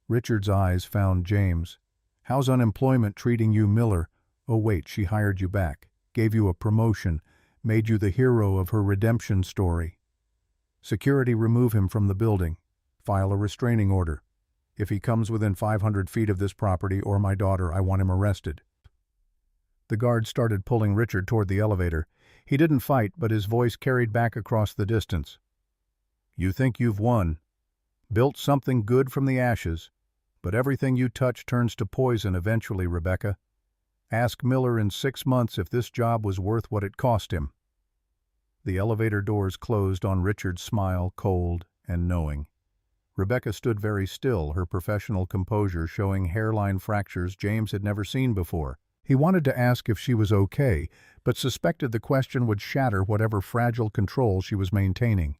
Richard's eyes found James. How's unemployment treating you, Miller? Oh wait, she hired you back, gave you a promotion, made you the hero of her redemption story. Security, remove him from the building. File a restraining order. If he comes within 500 feet of this property or my daughter, I want him arrested. The guard started pulling Richard toward the elevator. He didn't fight, but his voice carried back across the distance. You think you've won, built something good from the ashes, but everything you touch turns to poison eventually, Rebecca. Ask Miller in 6 months if this job was worth what it cost him. The elevator doors closed on Richard's smile, cold and knowing. Rebecca stood very still, her professional composure showing hairline fractures James had never seen before. He wanted to ask if she was okay, but suspected the question would shatter whatever fragile control she was maintaining.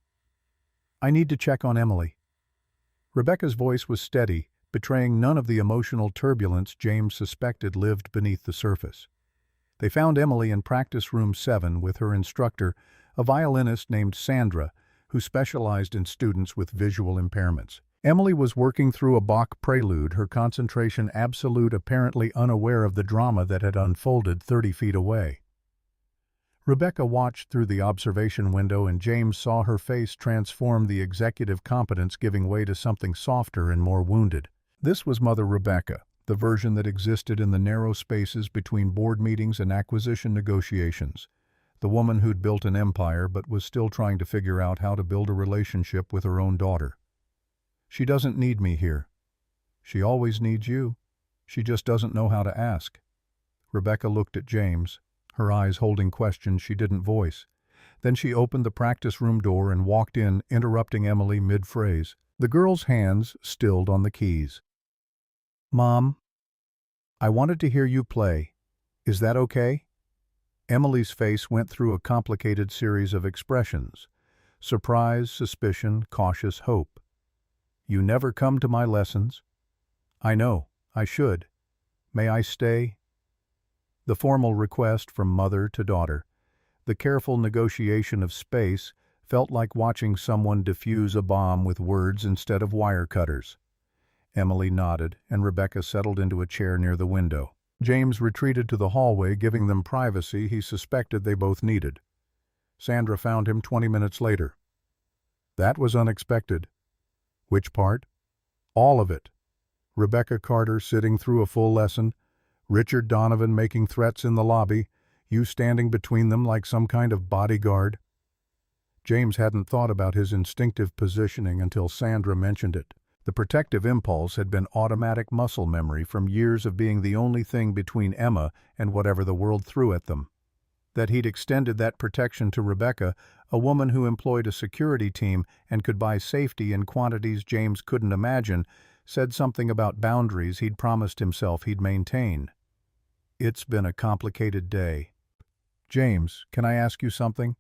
I need to check on Emily. Rebecca's voice was steady, betraying none of the emotional turbulence James suspected lived beneath the surface. They found Emily in practice room 7 with her instructor, a violinist named Sandra, who specialized in students with visual impairments. Emily was working through a Bach prelude, her concentration absolute, apparently unaware of the drama that had unfolded 30 feet away. Rebecca watched through the observation window, and James saw her face transform, the executive competence giving way to something softer and more wounded. This was Mother Rebecca, the version that existed in the narrow spaces between board meetings and acquisition negotiations. The woman who'd built an empire but was still trying to figure out how to build a relationship with her own daughter. She doesn't need me here. She always needs you. She just doesn't know how to ask. Rebecca looked at James, her eyes holding questions she didn't voice. Then she opened the practice room door and walked in, interrupting Emily mid-phrase. The girl's hands stilled on the keys. "Mom, I wanted to hear you play. Is that okay?" Emily's face went through a complicated series of expressions: surprise, suspicion, cautious hope. "You never come to my lessons." "I know. I should. May I stay?" The formal request from mother to daughter, the careful negotiation of space, felt like watching someone defuse a bomb with words instead of wire cutters. Emily nodded, and Rebecca settled into a chair near the window. James retreated to the hallway, giving them privacy he suspected they both needed. Sandra found him 20 minutes later. "That was unexpected." "Which part?" "All of it. Rebecca Carter sitting through a full lesson, Richard Donovan making threats in the lobby, you standing between them like some kind of bodyguard." James hadn't thought about his instinctive positioning until Sandra mentioned it. The protective impulse had been automatic muscle memory from years of being the only thing between Emma and whatever the world threw at them. That he'd extended that protection to Rebecca, a woman who employed a security team and could buy safety in quantities James couldn't imagine, said something about boundaries he'd promised himself he'd maintain. "It's been a complicated day." "James, can I ask you something?"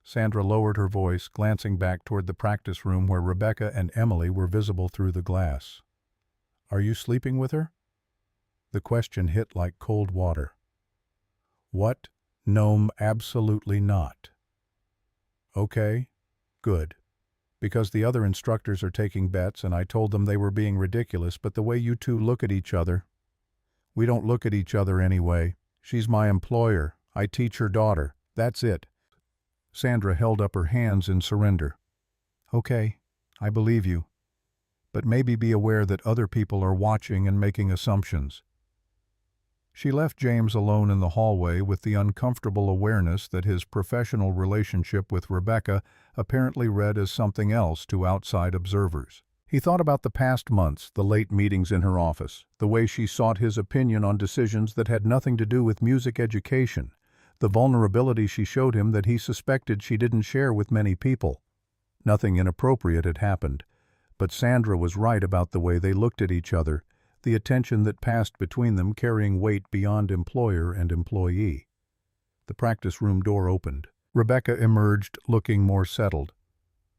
Sandra lowered her voice, glancing back toward the practice room where Rebecca and Emily were visible through the glass. "Are you sleeping with her?" The question hit like cold water. "What? No, absolutely not." "Okay, good. Because the other instructors are taking bets, and I told them they were being ridiculous, but the way you two look at each other—" "We don't look at each other anyway. She's my employer. I teach her daughter. That's it." Sandra held up her hands in surrender. "Okay, I believe you. But maybe be aware that other people are watching and making assumptions." She left James alone in the hallway with the uncomfortable awareness that his professional relationship with Rebecca apparently read as something else to outside observers. He thought about the past months, the late meetings in her office, the way she sought his opinion on decisions that had nothing to do with music education, the vulnerability she showed him that he suspected she didn't share with many people. Nothing inappropriate had happened, but Sandra was right about the way they looked at each other, the attention that passed between them carrying weight beyond employer and employee. The practice room door opened. Rebecca emerged, looking more settled.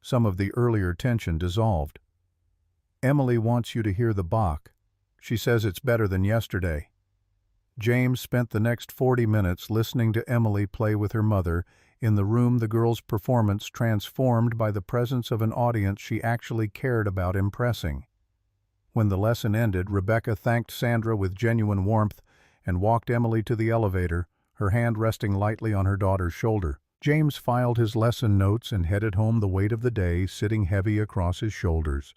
Some of the earlier tension dissolved. "Emily wants you to hear the Bach. She says it's better than yesterday." James spent the next 40 minutes listening to Emily play with her mother, in the room the girl's performance transformed by the presence of an audience she actually cared about impressing. When the lesson ended, Rebecca thanked Sandra with genuine warmth and walked Emily to the elevator, her hand resting lightly on her daughter's shoulder. James filed his lesson notes and headed home, the weight of the day sitting heavy across his shoulders.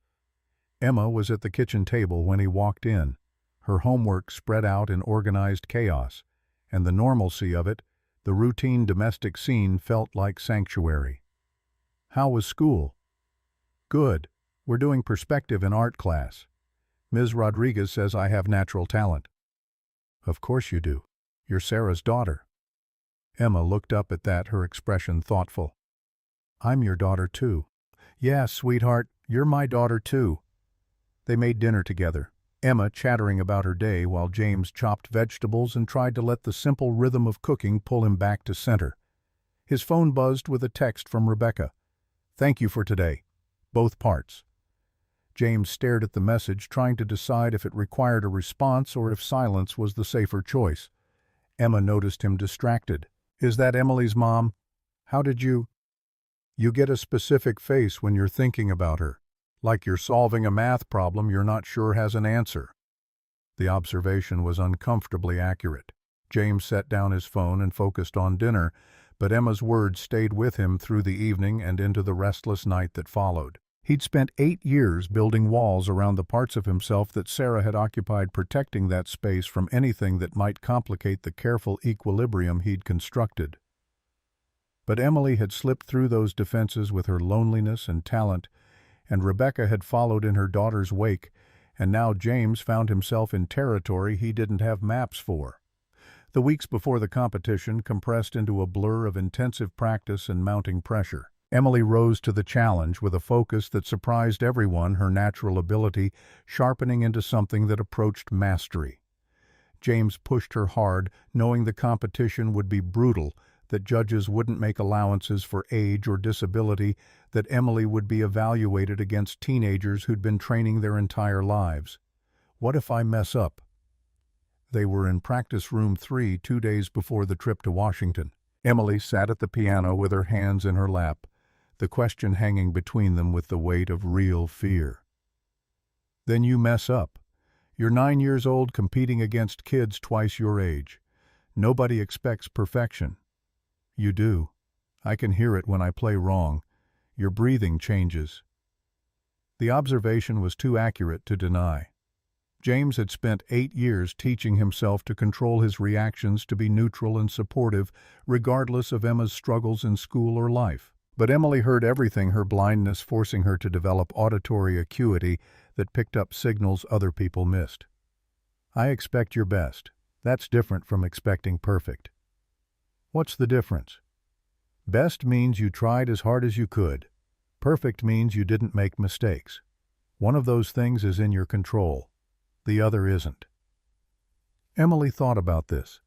Emma was at the kitchen table when he walked in, her homework spread out in organized chaos, and the normalcy of it, the routine domestic scene, felt like sanctuary. "How was school?" "Good. We're doing perspective in art class. Ms. Rodriguez says I have natural talent." "Of course you do. You're Sarah's daughter." Emma looked up at that, her expression thoughtful. "I'm your daughter too." "Yeah, sweetheart, you're my daughter too." They made dinner together, Emma chattering about her day while James chopped vegetables and tried to let the simple rhythm of cooking pull him back to center. His phone buzzed with a text from Rebecca. "Thank you for today. Both parts." James stared at the message, trying to decide if it required a response or if silence was the safer choice. Emma noticed him distracted. "Is that Emily's mom? How did you—" "You get a specific face when you're thinking about her, Like you're solving a math problem you're not sure has an answer. The observation was uncomfortably accurate. James set down his phone and focused on dinner, but Emma's words stayed with him through the evening and into the restless night that followed. He'd spent 8 years building walls around the parts of himself that Sarah had occupied, protecting that space from anything that might complicate the careful equilibrium he'd constructed. But Emily had slipped through those defenses with her loneliness and talent, and Rebecca had followed in her daughter's wake, and now James found himself in territory he didn't have maps for. The weeks before the competition compressed into a blur of intensive practice and mounting pressure. Emily rose to the challenge with a focus that surprised everyone, her natural ability sharpening into something that approached mastery. James pushed her hard, knowing the competition would be brutal, that judges wouldn't make allowances for age or disability, that Emily would be evaluated against teenagers who'd been training their entire lives. What if I mess up? They were in practice room 3 2 days before the trip to Washington. Emily sat at the piano with her hands in her lap, the question hanging between them with the weight of real fear. Then you mess up. You're 9 years old competing against kids twice your age. Nobody expects perfection. You do. I can hear it when I play wrong. Your breathing changes. The observation was too accurate to deny. James had spent 8 years teaching himself to control his reactions, to be neutral and supportive, regardless of Emma's struggles in school or life. But Emily heard everything, her blindness forcing her to develop auditory acuity that picked up signals other people missed. I expect your best. That's different from expecting perfect. What's the difference? Best means you tried as hard as you could. Perfect means you didn't make mistakes. One of those things is in your control. The other isn't. Emily thought about this,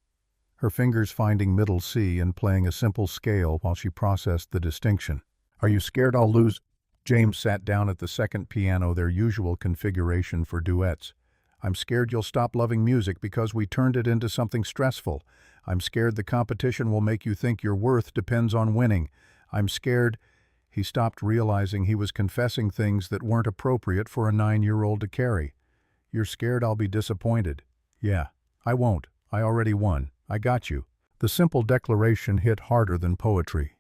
her fingers finding middle C and playing a simple scale while she processed the distinction. Are you scared I'll lose? James sat down at the second piano, their usual configuration for duets. I'm scared you'll stop loving music because we turned it into something stressful. I'm scared the competition will make you think your worth depends on winning. I'm scared. He stopped, realizing he was confessing things that weren't appropriate for a 9-year-old to carry. You're scared I'll be disappointed. Yeah, I won't. I already won. I got you. The simple declaration hit harder than poetry.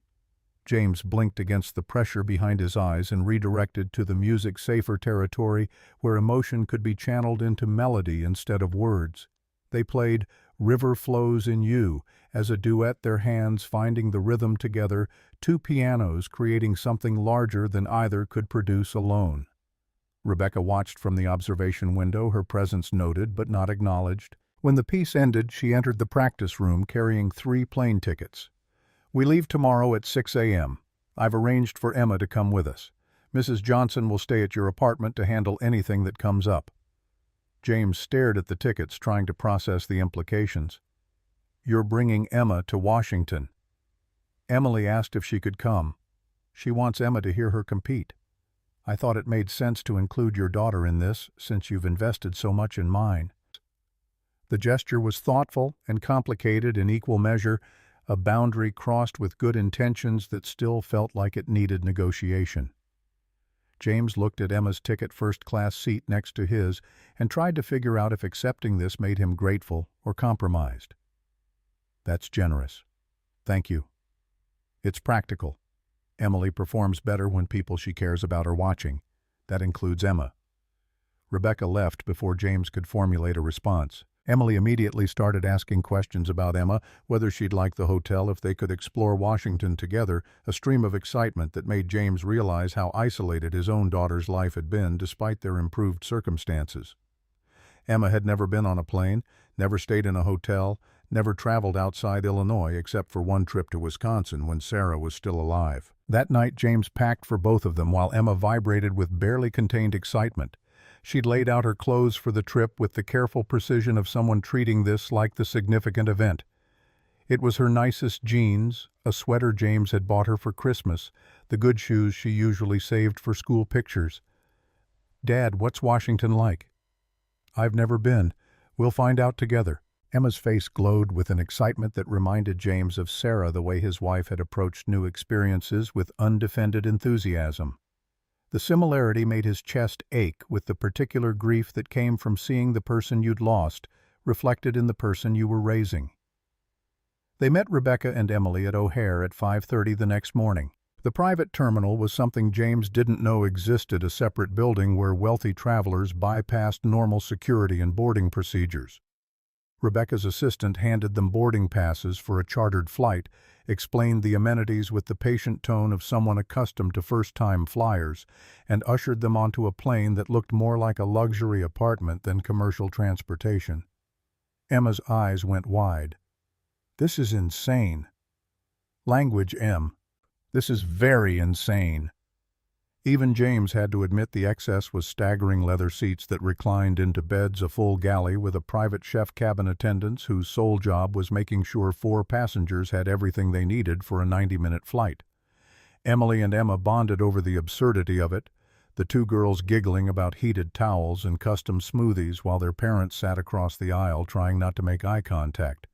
James blinked against the pressure behind his eyes and redirected to the music-safer territory where emotion could be channeled into melody instead of words. They played River Flows in You as a duet, their hands finding the rhythm together, two pianos creating something larger than either could produce alone. Rebecca watched from the observation window, her presence noted but not acknowledged. When the piece ended, she entered the practice room carrying 3 plane tickets. We leave tomorrow at 6 a.m. I've arranged for Emma to come with us. Mrs. Johnson will stay at your apartment to handle anything that comes up. James stared at the tickets, trying to process the implications. You're bringing Emma to Washington. Emily asked if she could come. She wants Emma to hear her compete. I thought it made sense to include your daughter in this, since you've invested so much in mine. The gesture was thoughtful and complicated in equal measure, a boundary crossed with good intentions that still felt like it needed negotiation. James looked at Emma's ticket first-class seat next to his and tried to figure out if accepting this made him grateful or compromised. That's generous. Thank you. It's practical. Emily performs better when people she cares about are watching. That includes Emma. Rebecca left before James could formulate a response. Emily immediately started asking questions about Emma, whether she'd like the hotel, if they could explore Washington together, a stream of excitement that made James realize how isolated his own daughter's life had been despite their improved circumstances. Emma had never been on a plane, never stayed in a hotel, never traveled outside Illinois except for one trip to Wisconsin when Sarah was still alive. That night James packed for both of them while Emma vibrated with barely contained excitement. She'd laid out her clothes for the trip with the careful precision of someone treating this like the significant event. It was her nicest jeans, a sweater James had bought her for Christmas, the good shoes she usually saved for school pictures. Dad, what's Washington like? I've never been. We'll find out together. Emma's face glowed with an excitement that reminded James of Sarah, the way his wife had approached new experiences with undefended enthusiasm. The similarity made his chest ache with the particular grief that came from seeing the person you'd lost reflected in the person you were raising. They met Rebecca and Emily at O'Hare at 5:30 the next morning. The private terminal was something James didn't know existed, a separate building where wealthy travelers bypassed normal security and boarding procedures. Rebecca's assistant handed them boarding passes for a chartered flight, explained the amenities with the patient tone of someone accustomed to first-time flyers, and ushered them onto a plane that looked more like a luxury apartment than commercial transportation. Emma's eyes went wide. "This is insane." "Language, Em. This is very insane." Even James had to admit the excess was staggering leather seats that reclined into beds, a full galley with a private chef cabin attendants whose sole job was making sure 4 passengers had everything they needed for a 90-minute flight. Emily and Emma bonded over the absurdity of it, the 2 girls giggling about heated towels and custom smoothies while their parents sat across the aisle trying not to make eye contact.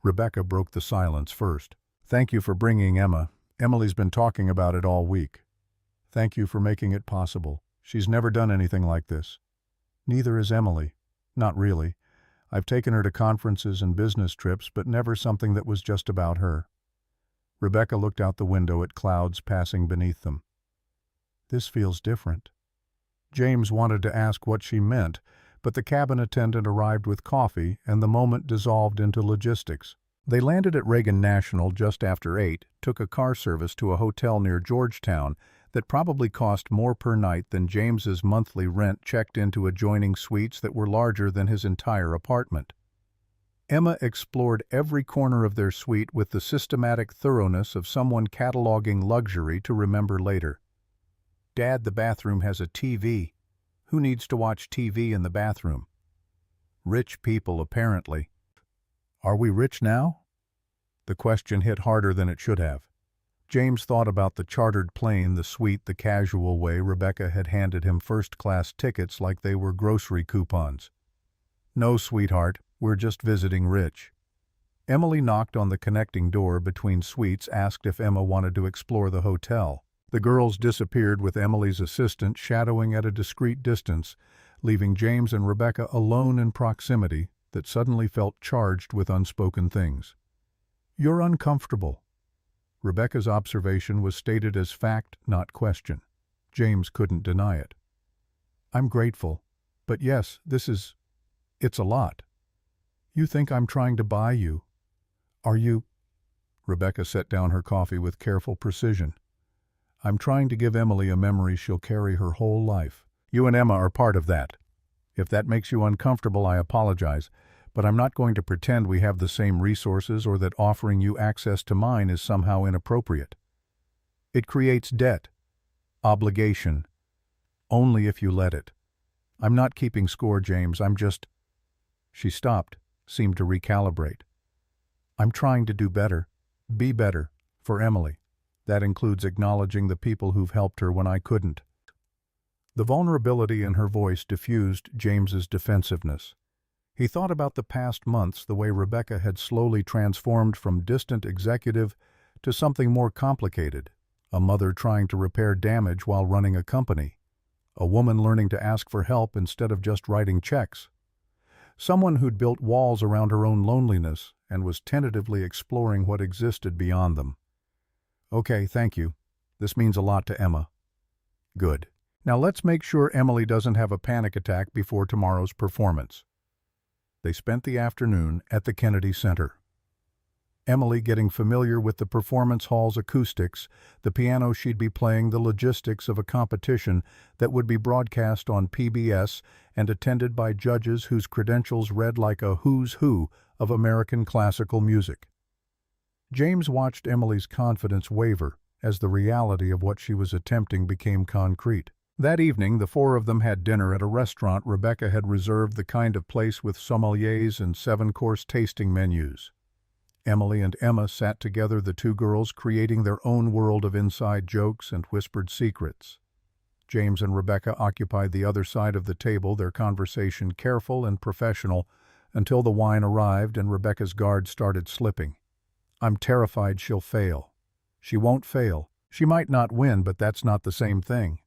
Rebecca broke the silence first. "Thank you for bringing Emma. Emily's been talking about it all week." "Thank you for making it possible. She's never done anything like this." "Neither has Emily. Not really. I've taken her to conferences and business trips, but never something that was just about her." Rebecca looked out the window at clouds passing beneath them. "This feels different." James wanted to ask what she meant, but the cabin attendant arrived with coffee, and the moment dissolved into logistics. They landed at Reagan National just after 8, took a car service to a hotel near Georgetown that probably cost more per night than James's monthly rent, checked into adjoining suites that were larger than his entire apartment. Emma explored every corner of their suite with the systematic thoroughness of someone cataloging luxury to remember later. "Dad, the bathroom has a TV. Who needs to watch TV in the bathroom?" "Rich people, apparently." "Are we rich now?" The question hit harder than it should have. James thought about the chartered plane, the suite, the casual way Rebecca had handed him first-class tickets like they were grocery coupons. "No, sweetheart, we're just visiting Rich." Emily knocked on the connecting door between suites, asked if Emma wanted to explore the hotel. The girls disappeared with Emily's assistant shadowing at a discreet distance, leaving James and Rebecca alone in proximity that suddenly felt charged with unspoken things. "You're uncomfortable." Rebecca's observation was stated as fact, not question. James couldn't deny it. "I'm grateful. But yes, it's a lot." "You think I'm trying to buy you? Are you?" Rebecca set down her coffee with careful precision. "I'm trying to give Emily a memory she'll carry her whole life. You and Emma are part of that. If that makes you uncomfortable, I apologize, but I'm not going to pretend we have the same resources or that offering you access to mine is somehow inappropriate. It creates debt, obligation, only if you let it. I'm not keeping score, James, I'm just—" She stopped, seemed to recalibrate. "I'm trying to do better, be better, for Emily. That includes acknowledging the people who've helped her when I couldn't." The vulnerability in her voice diffused James's defensiveness. He thought about the past months, the way Rebecca had slowly transformed from distant executive to something more complicated, a mother trying to repair damage while running a company, a woman learning to ask for help instead of just writing checks, someone who'd built walls around her own loneliness and was tentatively exploring what existed beyond them. "Okay, thank you. This means a lot to Emma." "Good. Now let's make sure Emily doesn't have a panic attack before tomorrow's performance." They spent the afternoon at the Kennedy Center. Emily getting familiar with the performance hall's acoustics, the piano she'd be playing, the logistics of a competition that would be broadcast on PBS and attended by judges whose credentials read like a who's who of American classical music. James watched Emily's confidence waver as the reality of what she was attempting became concrete. That evening, the 4 of them had dinner at a restaurant Rebecca had reserved, the kind of place with sommeliers and 7-course tasting menus. Emily and Emma sat together, the 2 girls creating their own world of inside jokes and whispered secrets. James and Rebecca occupied the other side of the table, their conversation careful and professional, until the wine arrived and Rebecca's guard started slipping. "I'm terrified she'll fail." "She won't fail. She might not win, but that's not the same thing."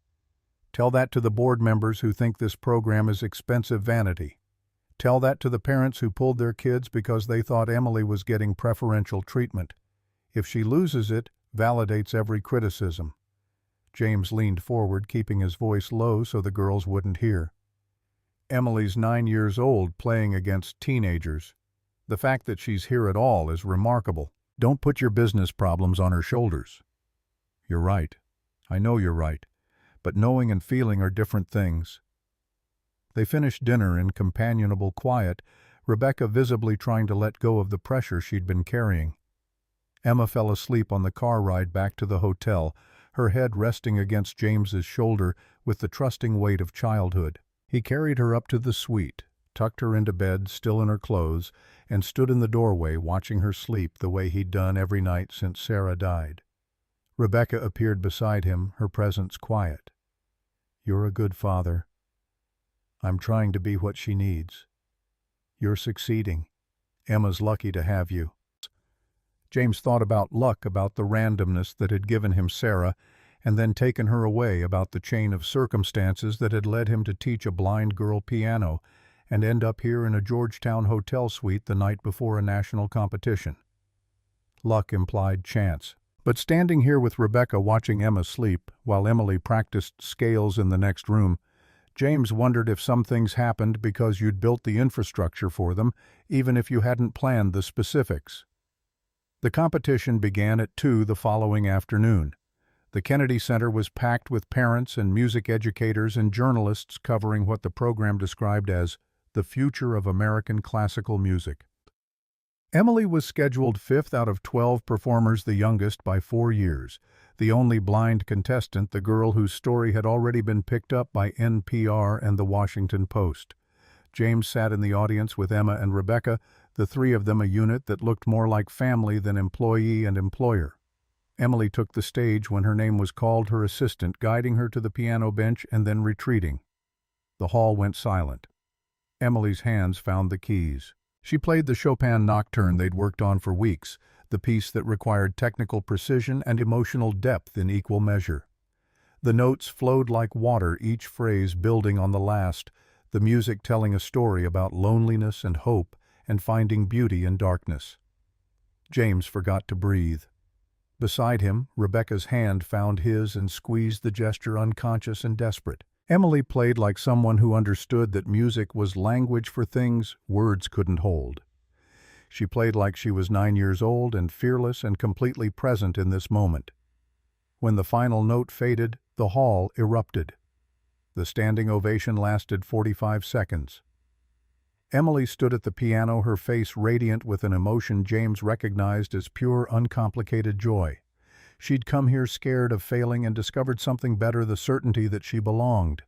Tell that to the board members who think this program is expensive vanity. Tell that to the parents who pulled their kids because they thought Emily was getting preferential treatment. If she loses it, validates every criticism. James leaned forward, keeping his voice low so the girls wouldn't hear. Emily's 9 years old, playing against teenagers. The fact that she's here at all is remarkable. Don't put your business problems on her shoulders. You're right. I know you're right. But knowing and feeling are different things. They finished dinner in companionable quiet, Rebecca visibly trying to let go of the pressure she'd been carrying. Emma fell asleep on the car ride back to the hotel, her head resting against James's shoulder with the trusting weight of childhood. He carried her up to the suite, tucked her into bed, still in her clothes, and stood in the doorway watching her sleep the way he'd done every night since Sarah died. Rebecca appeared beside him, her presence quiet. You're a good father. I'm trying to be what she needs. You're succeeding. Emma's lucky to have you. James thought about luck, about the randomness that had given him Sarah, and then taken her away, about the chain of circumstances that had led him to teach a blind girl piano and end up here in a Georgetown hotel suite the night before a national competition. Luck implied chance. But standing here with Rebecca watching Emma sleep, while Emily practiced scales in the next room, James wondered if some things happened because you'd built the infrastructure for them, even if you hadn't planned the specifics. The competition began at 2 the following afternoon. The Kennedy Center was packed with parents and music educators and journalists covering what the program described as the future of American classical music. Emily was scheduled 5th out of 12 performers, the youngest by 4 years, the only blind contestant, the girl whose story had already been picked up by NPR and the Washington Post. James sat in the audience with Emma and Rebecca, the three of them a unit that looked more like family than employee and employer. Emily took the stage when her name was called, her assistant guiding her to the piano bench and then retreating. The hall went silent. Emily's hands found the keys. She played the Chopin nocturne they'd worked on for weeks, the piece that required technical precision and emotional depth in equal measure. The notes flowed like water, each phrase building on the last, the music telling a story about loneliness and hope and finding beauty in darkness. James forgot to breathe. Beside him, Rebecca's hand found his and squeezed the gesture, unconscious and desperate. Emily played like someone who understood that music was language for things words couldn't hold. She played like she was 9 years old and fearless and completely present in this moment. When the final note faded, the hall erupted. The standing ovation lasted 45 seconds. Emily stood at the piano, her face radiant with an emotion James recognized as pure, uncomplicated joy. She'd come here scared of failing and discovered something better, the certainty that she belonged.